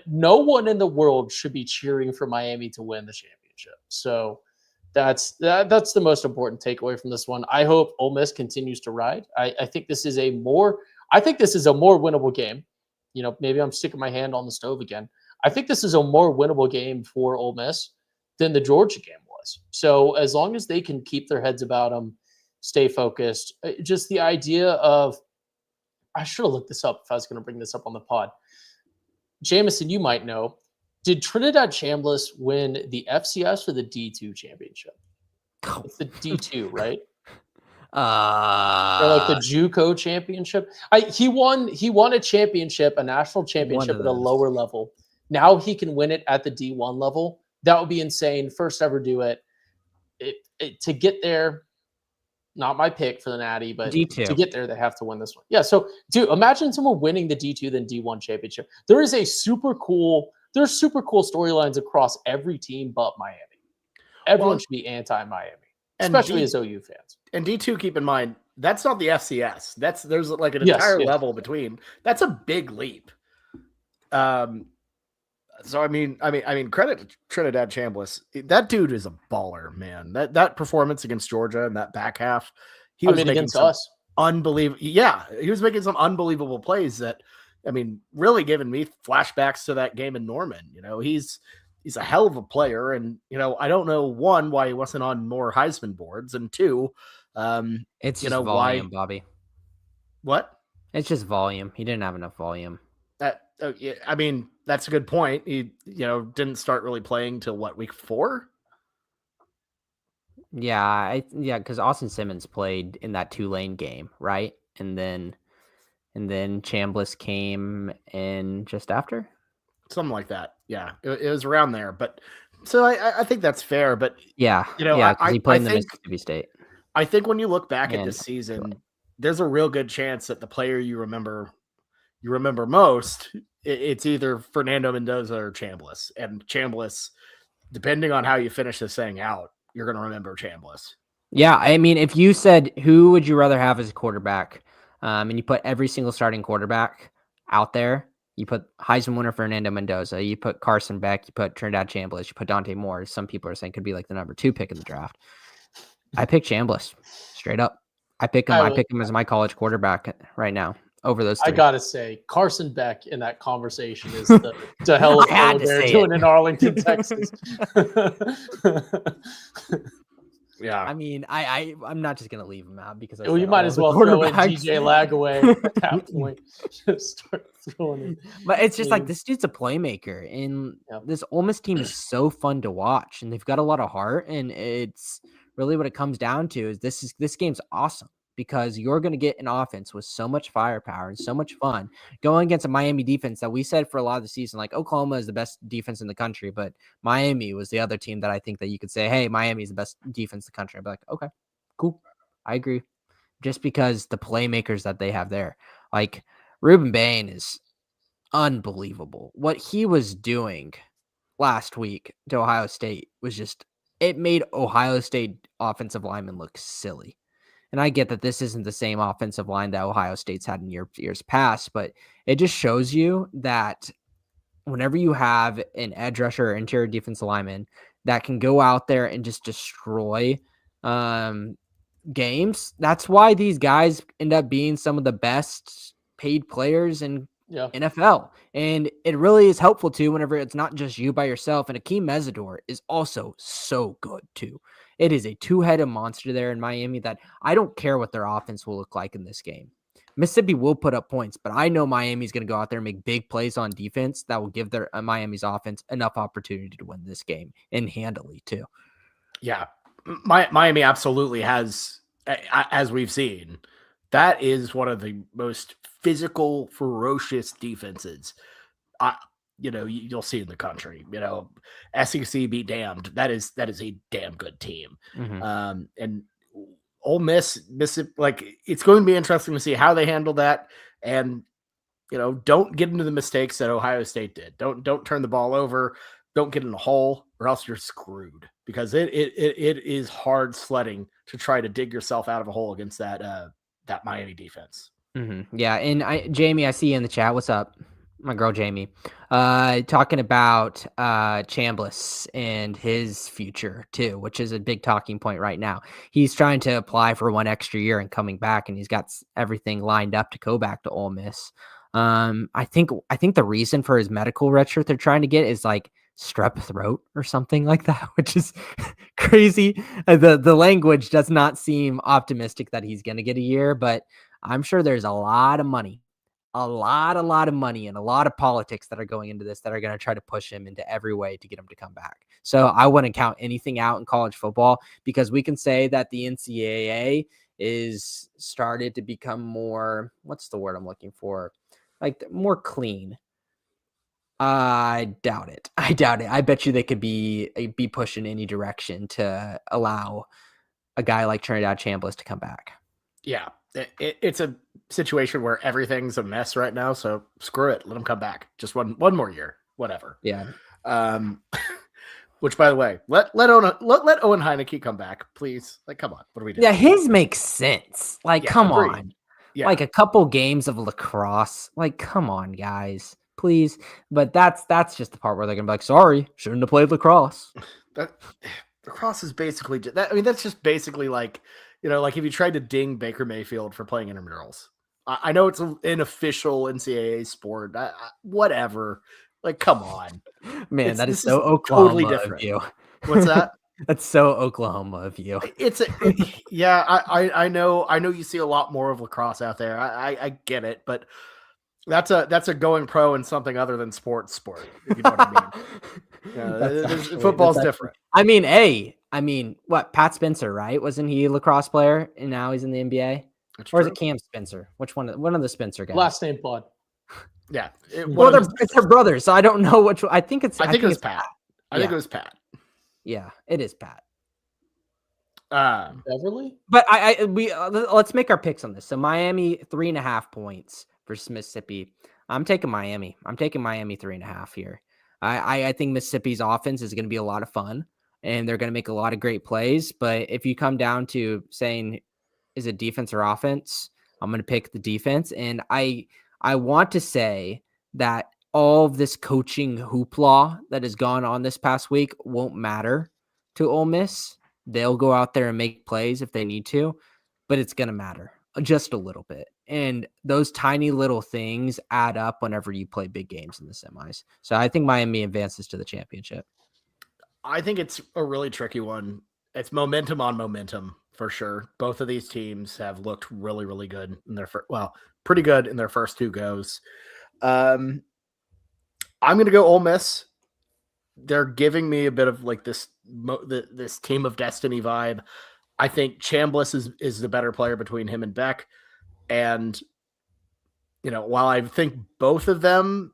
No one in the world should be cheering for Miami to win the championship. So that's the most important takeaway from this one. I hope Ole Miss continues to ride. I think this is a more winnable game. Maybe I'm sticking my hand on the stove again. I think this is a more winnable game for Ole Miss than the Georgia game was. So as long as they can keep their heads about them, stay focused, just the idea of, I should have looked this up if I was going to bring this up on the pod. Jameson, you might know, did Trinidad Chambliss win the FCS or the D2 championship? It's the D2, right? Or like the JUCO championship. He won a championship, a national championship at a lower level. Now he can win it at the D1 level. That would be insane. First ever do it. To get there, not my pick for the Natty, but D2. To get there, they have to win this one. Yeah, so dude, imagine someone winning the D2 then D1 championship. There's super cool storylines across every team but Miami. Everyone should be anti-Miami, especially as OU fans. And D2, keep in mind, that's not the FCS. There's like an entire level between. That's a big leap. So I mean, credit to Trinidad Chambliss. That dude is a baller, man. That performance against Georgia in that back half, he was making some unbelievable. Yeah, he was making some unbelievable plays that, really giving me flashbacks to that game in Norman. He's a hell of a player, and I don't know, one, why he wasn't on more Heisman boards, and two, it's just volume, Bobby. What? It's just volume. He didn't have enough volume. That's a good point. He, didn't start really playing till week 4? Yeah, because Austin Simmons played in that Tulane game, right? and then Chambliss came in just after. Something like that. Yeah, it was around there. But so I think that's fair. But Yeah, because he played in the Mississippi State. I think when you look back at And this season, there's a real good chance that the player you remember most, it's either Fernando Mendoza or Chambliss. And Chambliss, depending on how you finish this thing out, you're going to remember Chambliss. Yeah, I mean, if you said who would you rather have as a quarterback, and you put every single starting quarterback out there, you put Heisman winner Fernando Mendoza, you put Carson Beck, you put Trinidad Chambliss, you put Dante Moore. Some people are saying could be like the number 2 pick in the draft. I pick Chambliss straight up. I pick him. I pick him as my college quarterback right now over those 3. I gotta say, Carson Beck in that conversation is the hell of what they're doing in Arlington, Texas. Yeah, I mean, I'm not just gonna leave him out because you might as well throw in DJ Lagaway at that point. Just start throwing it. But it's just like this dude's a playmaker, and this Ole Miss team is so fun to watch, and they've got a lot of heart, and it's really what it comes down to is this game's awesome because you're going to get an offense with so much firepower and so much fun going against a Miami defense that we said for a lot of the season, like Oklahoma is the best defense in the country, but Miami was the other team that I think that you could say, hey, Miami is the best defense in the country. I'd be like, okay, cool. I agree. Just because the playmakers that they have there, like Ruben Bain is unbelievable. What he was doing last week to Ohio State was just, it made Ohio State offensive linemen look silly. And I get that this isn't the same offensive line that Ohio State's had in years past, but it just shows you that whenever you have an edge rusher or interior defensive lineman that can go out there and just destroy games, that's why these guys end up being some of the best paid players in NFL. And it really is helpful too whenever it's not just you by yourself. And Akeem Mesidor is also so good too. It is a 2-headed monster there in Miami that I don't care what their offense will look like in this game. Mississippi will put up points, but I know Miami's going to go out there and make big plays on defense that will give their Miami's offense enough opportunity to win this game and handily too. Yeah, Miami absolutely has, as we've seen, that is one of the most physical, ferocious defenses you'll see in the country. SEC be damned. That is a damn good team. Mm-hmm. And Ole Miss, like it's going to be interesting to see how they handle that. And don't get into the mistakes that Ohio State did. Don't turn the ball over. Don't get in a hole, or else you're screwed. Because it is hard sledding to try to dig yourself out of a hole against that Miami defense. Mm-hmm. Yeah, and Jamie, I see you in the chat. What's up? My girl Jamie, talking about Chambliss and his future too, which is a big talking point right now. He's trying to apply for 1 extra year and coming back, and he's got everything lined up to go back to Ole Miss. I think the reason for his medical redshirt they're trying to get is like strep throat or something like that, which is crazy. The language does not seem optimistic that he's going to get a year, but I'm sure there's a lot of money. A lot of money and a lot of politics that are going into this that are going to try to push him into every way to get him to come back. So I wouldn't count anything out in college football because we can say that the NCAA is started to become more, what's the word I'm looking for? Like more clean. I doubt it. I bet you they could be pushed in any direction to allow a guy like Trinidad Chambliss to come back. Yeah. It's a situation where everything's a mess right now, so screw it. Let him come back. Just one more year, whatever. Yeah. Which, by the way, let Owen Heineke come back, please. Like, come on, what are we doing? Yeah, his makes sense. Like, come agreed. on. Yeah. Like a couple games of lacrosse. Like, come on, guys, please. But that's just the part where they're gonna be like, sorry, shouldn't have played lacrosse. Lacrosse is basically that. I mean, that's just basically like. Like if you tried to ding Baker Mayfield for playing intramurals. I know it's an official NCAA sport. Whatever. Like, come on. Man, that is so Oklahoma totally different. Of you. What's that? That's so Oklahoma of you. Yeah, I know you see a lot more of lacrosse out there. I get it, but that's a going pro in something other than sport, if you know what I mean. Football's different. I mean, what? Pat Spencer, right? Wasn't he a lacrosse player and now he's in the NBA? That's Or is true. it Cam Spencer? Which one? One of the Spencer guys. Last name Pod. Yeah. Well, it's their brothers, so I don't know which. I think it's. I think it was it's Pat. I think it was Pat. Yeah, it is Pat. Beverly. But let's make our picks on this. So Miami 3.5 points versus Mississippi. I'm taking Miami. I'm taking Miami 3.5 here. I think Mississippi's offense is going to be a lot of fun, and they're going to make a lot of great plays. But if you come down to saying, is it defense or offense? I'm going to pick the defense. And I want to say that all of this coaching hoopla that has gone on this past week won't matter to Ole Miss. They'll go out there and make plays if they need to, but it's going to matter just a little bit. And those tiny little things add up whenever you play big games in the semis. So I think Miami advances to the championship. I think it's a really tricky one. It's momentum on momentum for sure. Both of these teams have looked really, really good in their pretty good in their first two goes. I'm going to go Ole Miss. They're giving me a bit of like this team of destiny vibe. I think Chambliss is the better player between him and Beck. And, you know, while I think both of them,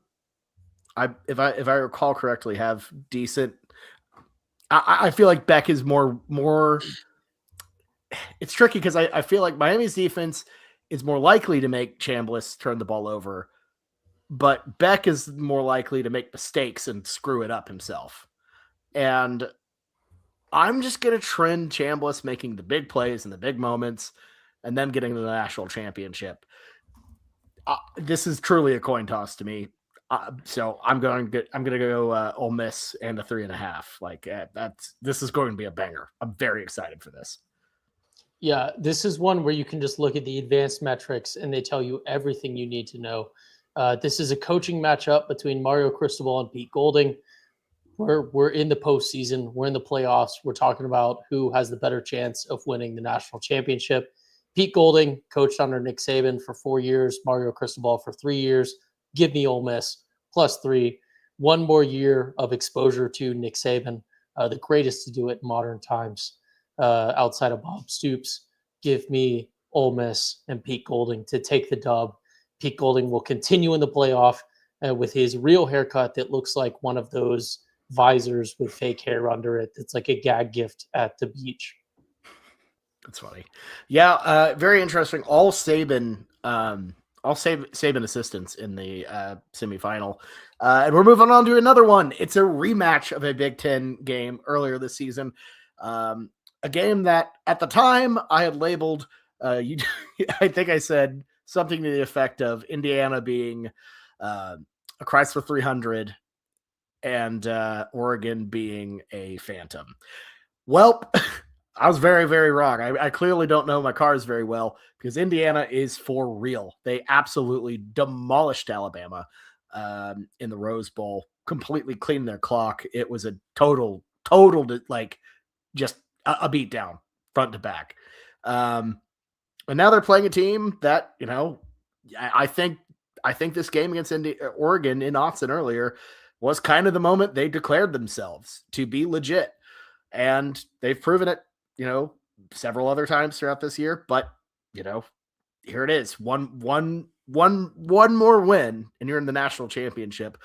if I recall correctly, have decent, I feel like Beck is more. It's tricky because I feel like Miami's defense is more likely to make Chambliss turn the ball over, but Beck is more likely to make mistakes and screw it up himself. And I'm just going to trend Chambliss making the big plays and the big moments and them getting to the national championship. This is truly a coin toss to me. So I'm going to go Ole Miss and a 3.5. Like this is going to be a banger. I'm very excited for this. Yeah, this is one where you can just look at the advanced metrics and they tell you everything you need to know. This is a coaching matchup between Mario Cristobal and Pete Golding. We're in the postseason. We're in the playoffs. We're talking about who has the better chance of winning the national championship. Pete Golding coached under Nick Saban for 4 years, Mario Cristobal for 3 years. Give me Ole Miss +3. One more year of exposure to Nick Saban, the greatest to do it in modern times, outside of Bob Stoops. Give me Ole Miss and Pete Golding to take the dub. Pete Golding will continue in the playoff with his real haircut that looks like one of those visors with fake hair under it. It's like a gag gift at the beach. That's funny. Yeah, very interesting. All Saban assistants in the semifinal. And we're moving on to another one. It's a rematch of a Big Ten game earlier this season. A game that at the time I had labeled, I think I said something to the effect of Indiana being a Chrysler 300 and Oregon being a Phantom. Well, I was very, very wrong. I clearly don't know my cars very well because Indiana is for real. They absolutely demolished Alabama in the Rose Bowl, completely cleaned their clock. It was a total, like just a beatdown front to back. And now they're playing a team that, you know, I think this game against Oregon in Austin earlier was kind of the moment they declared themselves to be legit. And they've proven it, you know, several other times throughout this year. But, you know, here it is. One more win, and you're in the national championship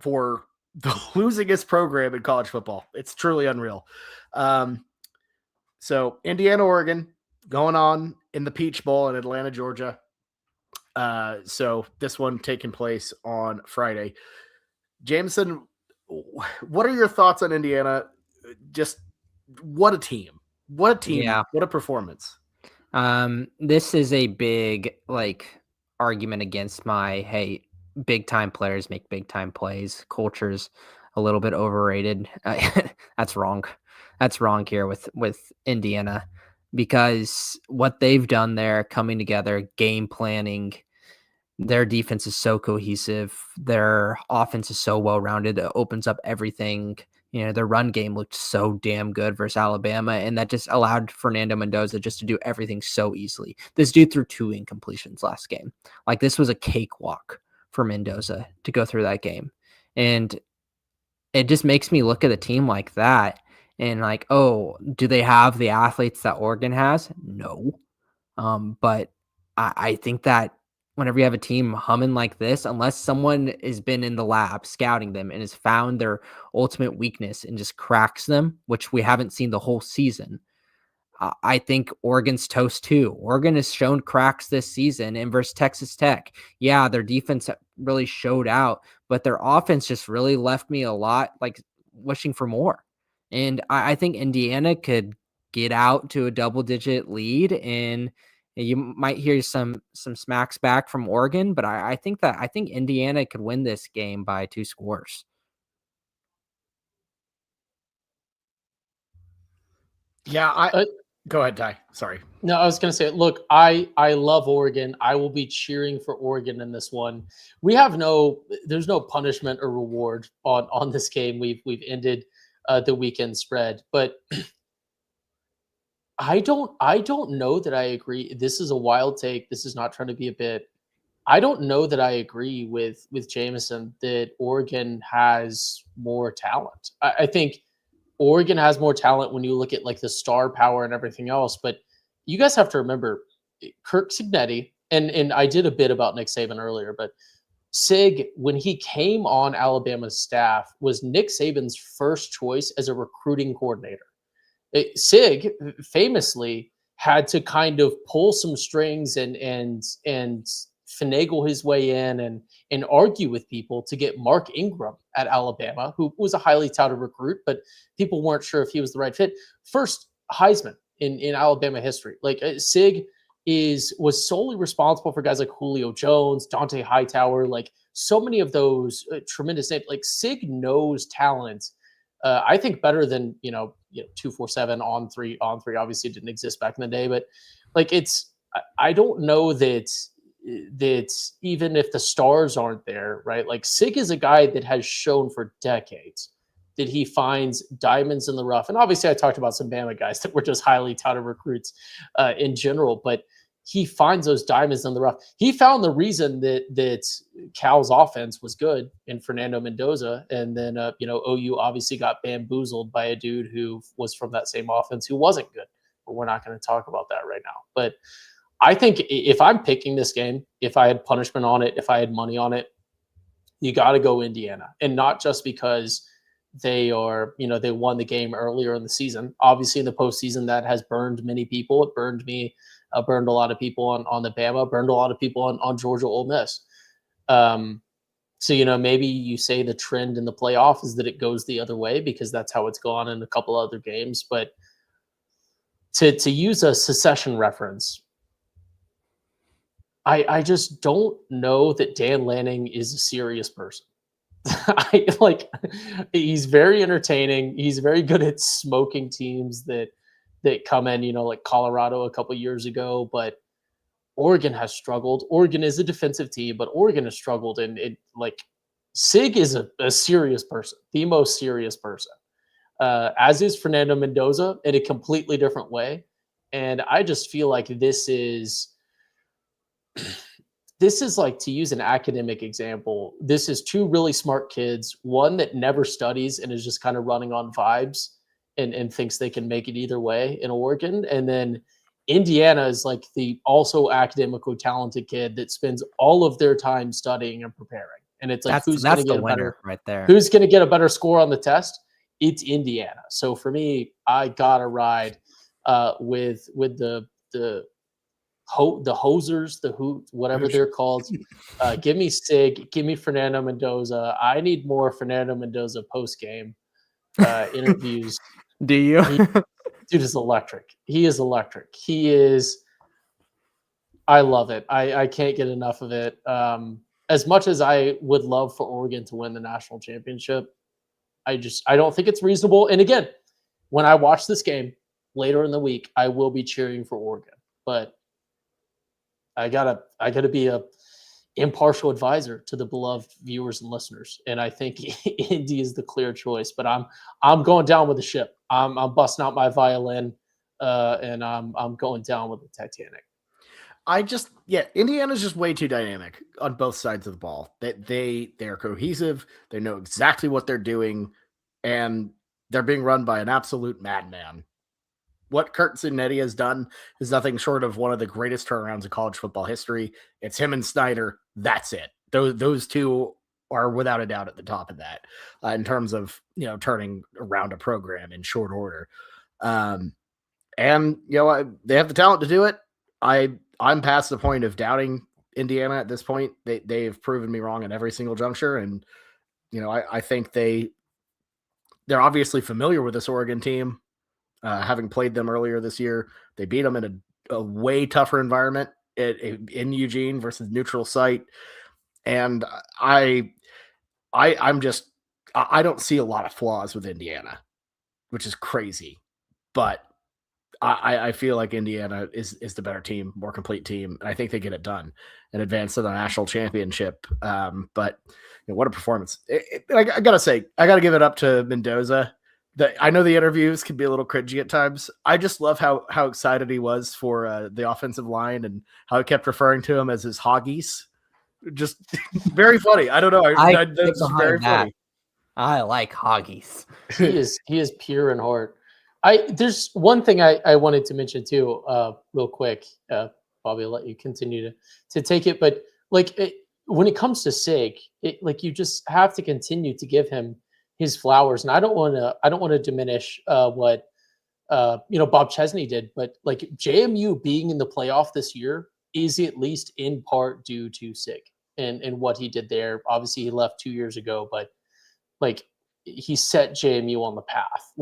for the losingest program in college football. It's truly unreal. So Indiana, Oregon going on in the Peach Bowl in Atlanta, Georgia. So this one taking place on Friday. Jameson, what are your thoughts on Indiana? Just what a team. Yeah. What a performance. This is a big argument against my, hey, big time players make big time plays. Culture's a little bit overrated. That's wrong. That's wrong here with Indiana, because what they've done there, coming together, game planning, their defense is so cohesive. Their offense is so well-rounded. It opens up everything. You know, their run game looked so damn good versus Alabama, and that just allowed Fernando Mendoza just to do everything so easily. This dude threw 2 incompletions last game. Like, this was a cakewalk for Mendoza to go through that game. And it just makes me look at a team like that and like, oh, do they have the athletes that Oregon has? No. But I think that whenever you have a team humming like this, unless someone has been in the lab scouting them and has found their ultimate weakness and just cracks them, which we haven't seen the whole season, I think Oregon's toast too. Oregon has shown cracks this season and versus Texas Tech. Yeah, their defense really showed out, but their offense just really left me a lot like wishing for more. And I think Indiana could get out to a double-digit lead, and you might hear some smacks back from Oregon, but I think Indiana could win this game by 2 scores. Yeah, Uh, go ahead, Ty. Sorry. No, I was going to say, look, I love Oregon. I will be cheering for Oregon in this one. There's no punishment or reward on this game. We've ended the weekend spread, but I don't know that I agree. This is a wild take. This is not trying to be a bit. I don't know that I agree with Jameson that Oregon has more talent. I think Oregon has more talent when you look at like the star power and everything else. But you guys have to remember Kirk Cignetti, and I did a bit about Nick Saban earlier, but Sig, when he came on Alabama's staff, was Nick Saban's first choice as a recruiting coordinator. Sig famously had to kind of pull some strings and finagle his way in and argue with people to get Mark Ingram at Alabama, who was a highly touted recruit, but people weren't sure if he was the right fit. First Heisman in Alabama history. Like Sig was solely responsible for guys like Julio Jones, Dante Hightower, like so many of those tremendous names. Like Sig knows talent. I think better than 247 on three obviously didn't exist back in the day, but like I don't know that even if the stars aren't there, right? Like Sig is a guy that has shown for decades that he finds diamonds in the rough. And obviously I talked about some Bama guys that were just highly touted recruits in general, but he finds those diamonds in the rough. He found the reason that Cal's offense was good in Fernando Mendoza, and then OU obviously got bamboozled by a dude who was from that same offense who wasn't good. But we're not going to talk about that right now. But I think if I'm picking this game, if I had punishment on it, if I had money on it, you got to go Indiana, and not just because they won the game earlier in the season. Obviously, in the postseason, that has burned many people. It burned me. Burned a lot of people on the Bama. Burned a lot of people on Georgia Ole Miss. So maybe you say the trend in the playoff is that it goes the other way because that's how it's gone in a couple other games. But to use a secession reference, I just don't know that Dan Lanning is a serious person. He's very entertaining. He's very good at smoking teams that come in, like Colorado a couple years ago, but Oregon has struggled. Oregon is a defensive team, but Oregon has struggled, and Sig is a serious person, the most serious person, as is Fernando Mendoza in a completely different way. And I just feel like this is like, to use an academic example, this is two really smart kids, one that never studies and is just kind of running on vibes and thinks they can make it either way in Oregon. And then Indiana is like the also academically talented kid that spends all of their time studying and preparing. And it's like, who's going to get a better right there? Who's going to get a better score on the test? It's Indiana. So for me, I gotta ride with the hosers, whatever they're called. Give me Sig, give me Fernando Mendoza. I need more Fernando Mendoza post game interviews. Do you? Dude is electric. He is electric. He is. I love it. I can't get enough of it. As much as I would love for Oregon to win the national championship, I don't think it's reasonable. And again, when I watch this game later in the week, I will be cheering for Oregon. But I gotta be a impartial advisor to the beloved viewers and listeners, and I think Indy is the clear choice. But I'm going down with the ship. I'm busting out my violin, and I'm going down with the Titanic. Indiana's just way too dynamic on both sides of the ball. They're cohesive. They know exactly what they're doing, and they're being run by an absolute madman. what Kurt Cinetti has done is nothing short of one of the greatest turnarounds in college football history. It's him and Snyder. That's it. Those two are without a doubt at the top of that in terms of, turning around a program in short order. And they have the talent to do it. I'm past the point of doubting Indiana at this point. They've proven me wrong at every single juncture, and I think they're obviously familiar with this Oregon team, having played them earlier this year. They beat them in a way tougher environment in Eugene versus neutral site, and I don't see a lot of flaws with Indiana, which is crazy, but I feel like Indiana is the better team, more complete team, and I think they get it done and advance to the national championship. But what a performance! I gotta say, I gotta give it up to Mendoza. I know the interviews can be a little cringy at times. I just love how excited he was for the offensive line and how he kept referring to him as his hoggies. Just very funny. I don't know. That's very funny. I like hoggies. He is pure in heart. There's one thing I wanted to mention too, real quick. Bobby, I'll let you continue to take it. But when it comes to Sig, you just have to continue to give him his flowers. And I don't want to diminish what Bob Chesney did, but JMU being in the playoff this year is at least in part due to Sig and what he did there. Obviously, he left 2 years ago, but he set JMU on the path.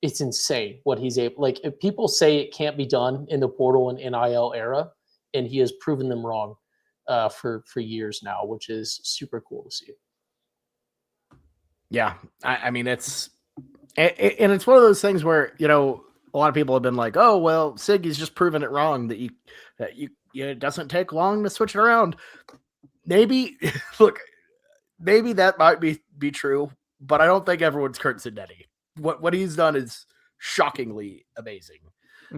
It's insane what he's able. If people say it can't be done in the portal and NIL era, and he has proven them wrong for years now, which is super cool to see. Yeah, I mean it's one of those things where a lot of people have been like, oh well, Sig is just proving it wrong that it doesn't take long to switch it around. Maybe maybe that might be true, but I don't think everyone's Kurt Cinetti. What he's done is shockingly amazing.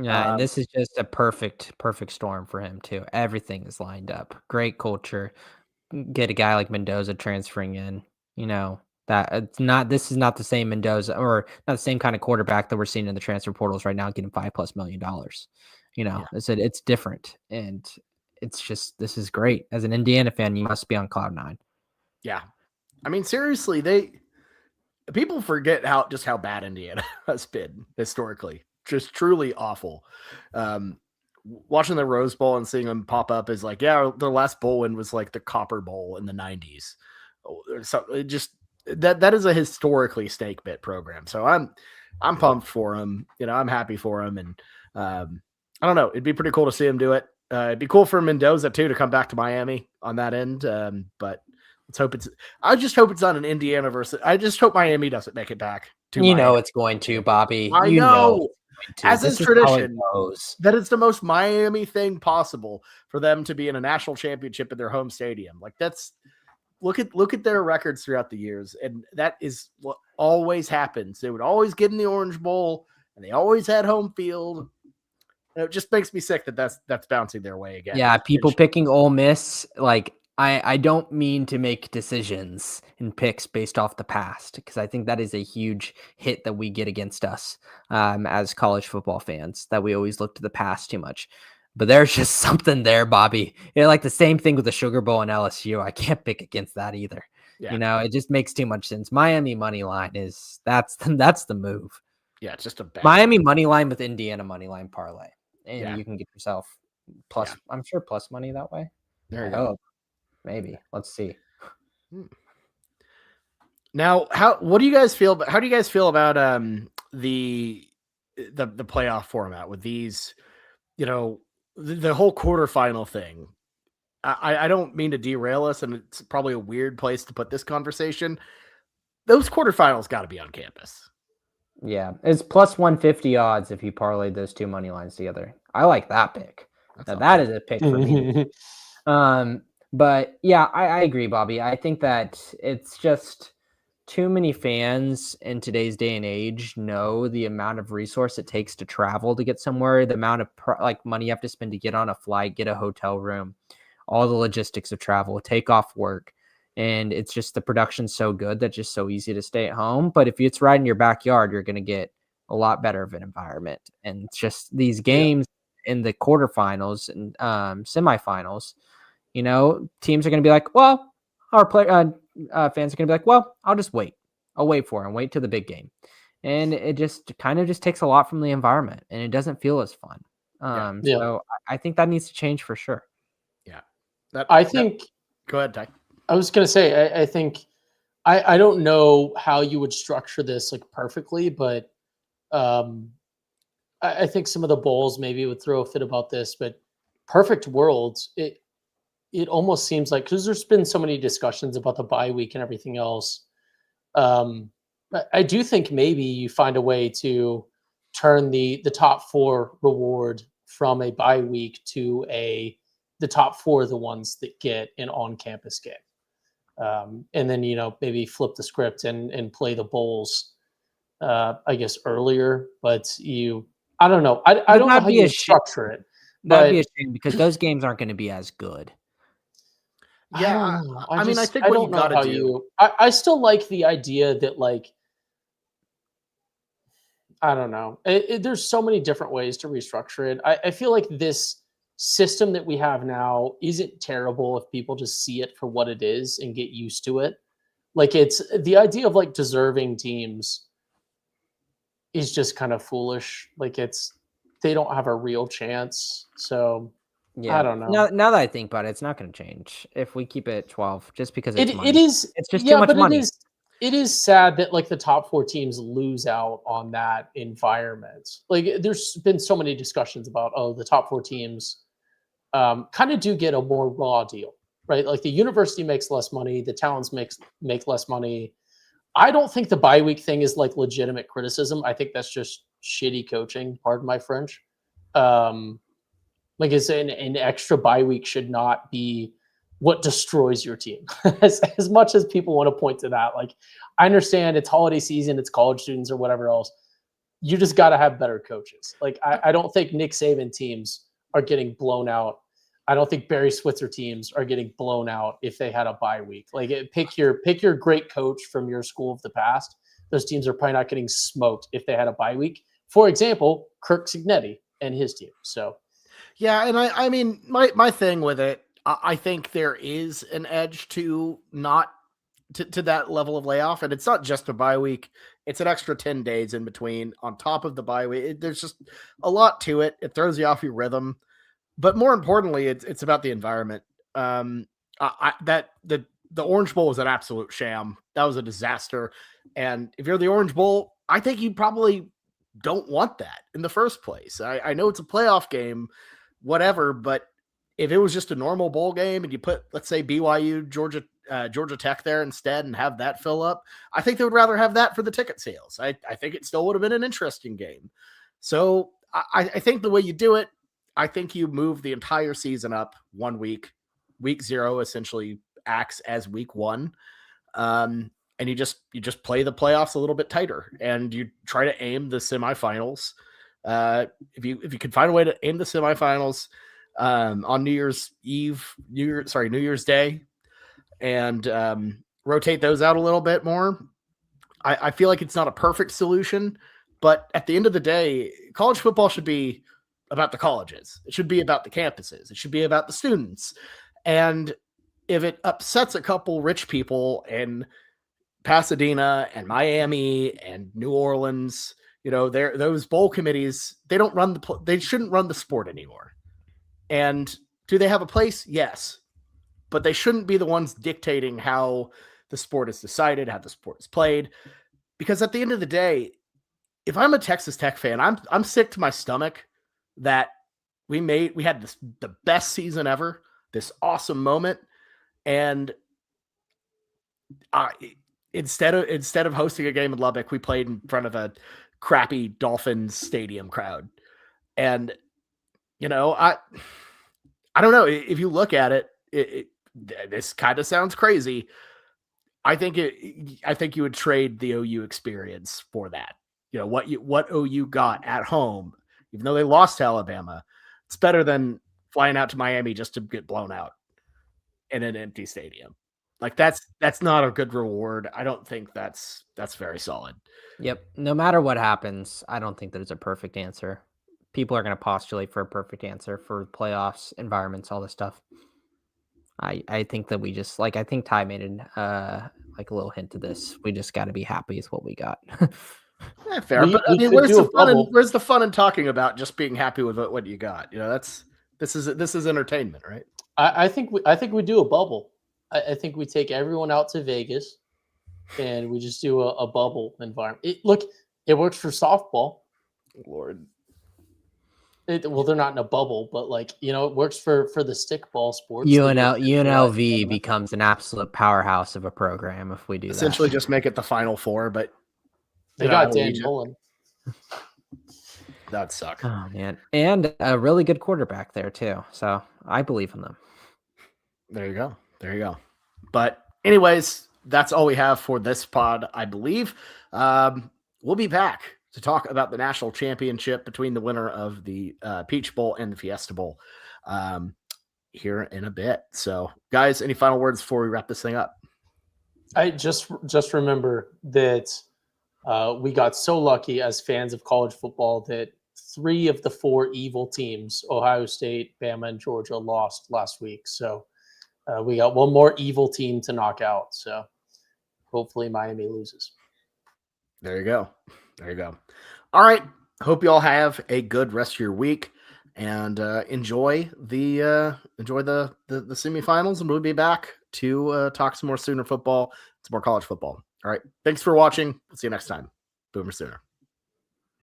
Yeah, and this is just a perfect storm for him too. Everything is lined up. Great culture. Get a guy like Mendoza transferring in. This is not the same Mendoza or not the same kind of quarterback that we're seeing in the transfer portals right now, getting $5+ million. It's different, and it's just this is great. As an Indiana fan, you must be on cloud nine. Yeah, I mean seriously, people forget how bad Indiana has been historically. Just truly awful. Watching the Rose Bowl and seeing them pop up is their last bowl win was the Copper Bowl in the 90s. So it just that is a historically stake bit program. So I'm pumped for him. I'm happy for him, and I don't know. It'd be pretty cool to see him do it. It'd be cool for Mendoza too to come back to Miami on that end. But let's hope I just hope it's not an Indiana versus. I just hope Miami doesn't make it back to Miami. It's going to, Bobby. I know. As is tradition, that it's the most Miami thing possible for them to be in a national championship in their home stadium. That's look at their records throughout the years, and that is what always happens. They would always get in the Orange Bowl, and they always had home field. And it just makes me sick that that's bouncing their way again. Yeah, people picking Ole Miss I don't mean to make decisions and picks based off the past, because I think that is a huge hit that we get against us as college football fans, that we always look to the past too much. But there's just something there, Bobby. The same thing with the Sugar Bowl and LSU. I can't pick against that either. Yeah. It just makes too much sense. Miami money line that's the move. Yeah, it's just a bad Miami money line with Indiana money line parlay, and you can get yourself plus. Yeah. I'm sure plus money that way. There you go. Maybe. Let's see. Now, how do you guys feel about the playoff format with these, the whole quarterfinal thing? I don't mean to derail us, and it's probably a weird place to put this conversation. Those quarterfinals got to be on campus. Yeah, it's plus 150 odds if you parlay those two money lines together. I like that pick. That is a pick for me. But yeah, I agree, Bobby. I think that it's just too many fans in today's day and age know the amount of resource it takes to travel to get somewhere, the amount of money you have to spend to get on a flight, get a hotel room, all the logistics of travel, take off work. And it's just the production's so good that it's just so easy to stay at home. But if it's right in your backyard, you're going to get a lot better of an environment. And just these games in the quarterfinals and semifinals, teams are going to be like, well, our fans are going to be like, well, I'll just wait. I'll wait for it and wait till the big game. And it just kind of just takes a lot from the environment, and it doesn't feel as fun. So I think that needs to change for sure. Yeah. Go ahead, Ty. I was going to say, I think, I don't know how you would structure this like perfectly, but I think some of the bowls maybe would throw a fit about this, but perfect worlds, it almost seems like, because there's been so many discussions about the bye week and everything else. I do think maybe you find a way to turn the top four reward from a bye week to the top four are the ones that get an on-campus game. And then, maybe flip the script and play the bowls, I guess earlier, but I don't know. I don't know how you would structure it. That'd be a shame because those games aren't going to be as good. Yeah, I don't know. I think what you got to do. I still like the idea that, like, I don't know. There's so many different ways to restructure it. I feel like this system that we have now isn't terrible if people just see it for what it is and get used to it. Like, it's the idea of like deserving teams is just kind of foolish. Like, they don't have a real chance. So I don't know. Now that I think about it, it's not going to change if we keep it at 12, just because it's money. It is. It's just too much money. It is sad that like the top four teams lose out on that environment. Like, there's been so many discussions about, the top four teams kind of do get a more raw deal, right? Like, the university makes less money, the towns make less money. I don't think the bye week thing is like legitimate criticism. I think that's just shitty coaching. Pardon my French. Like, it's an extra bye week should not be what destroys your team. as much as people want to point to that, like, I understand it's holiday season, it's college students or whatever else. You just got to have better coaches. Like, I don't think Nick Saban teams are getting blown out. I don't think Barry Switzer teams are getting blown out if they had a bye week. Like, pick your great coach from your school of the past. Those teams are probably not getting smoked if they had a bye week. For example, Kirk Cignetti and his team. So, yeah, and I mean, my thing with it, I think there is an edge to not to that level of layoff, and it's not just a bye week; it's an extra 10 days in between on top of the bye week. There's just a lot to it. It throws you off your rhythm. But more importantly, it's about the environment. The Orange Bowl was an absolute sham. That was a disaster. And if you're the Orange Bowl, I think you probably don't want that in the first place. I know it's a playoff game, whatever, but if it was just a normal bowl game and you put, let's say, BYU, Georgia Tech there instead and have that fill up, I think they would rather have that for the ticket sales. I think it still would have been an interesting game. So I think the way you do it, I think you move the entire season up 1 week. Week 0 essentially acts as week 1. And you just play the playoffs a little bit tighter and you try to aim the semifinals. If you can find a way to aim the semifinals on New Year's Day and rotate those out a little bit more. I feel like it's not a perfect solution, but at the end of the day, college football should be about the colleges. It should be about the campuses. It should be about the students. And if it upsets a couple rich people in Pasadena and Miami and New Orleans, those bowl committees, they shouldn't run the sport anymore. And do they have a place? Yes. But they shouldn't be the ones dictating how the sport is decided, how the sport is played. Because at the end of the day, if I'm a Texas Tech fan, I'm sick to my stomach that we had the best season ever, this awesome moment, and instead of hosting a game in Lubbock, we played in front of a crappy Dolphins stadium crowd. And I don't know, if you look at it, this kind of sounds crazy. I think you would trade the OU experience for that. What OU got at home, even though they lost to Alabama, it's better than flying out to Miami just to get blown out in an empty stadium. Like that's not a good reward. I don't think that's very solid. Yep. No matter what happens, I don't think there's a perfect answer. People are going to postulate for a perfect answer for playoffs, environments, all this stuff. I think that we just like I think Ty made an like a little hint to this. We just got to be happy with what we got. Fair, but I We mean, could do a bubble. where's the fun in talking about just being happy with what you got? You know, this is entertainment, right? I think we do a bubble. I think we take everyone out to Vegas, and we just do a bubble environment. Look, it works for softball. Lord, Well, they're not in a bubble, but like it works for the stickball sports. UNLV becomes an absolute powerhouse of a program if we do essentially that. just make it the Final Four, but They got Dan Mullen. That'd suck. Oh man, and a really good quarterback there too. So I believe in them. There you go. But anyways, that's all we have for this pod, I believe. We'll be back to talk about the national championship between the winner of the Peach Bowl and the Fiesta Bowl here in a bit. So, guys, any final words before we wrap this thing up? I just remember that we got so lucky as fans of college football that 3 of the 4 evil teams, Ohio State, Bama, and Georgia, lost last week. So we got one more evil team to knock out. So hopefully Miami loses. There you go. All right. Hope you all have a good rest of your week and enjoy the semifinals. And we'll be back to talk some more Sooner football, some more college football. All right. Thanks for watching. We'll see you next time. Boomer Sooner.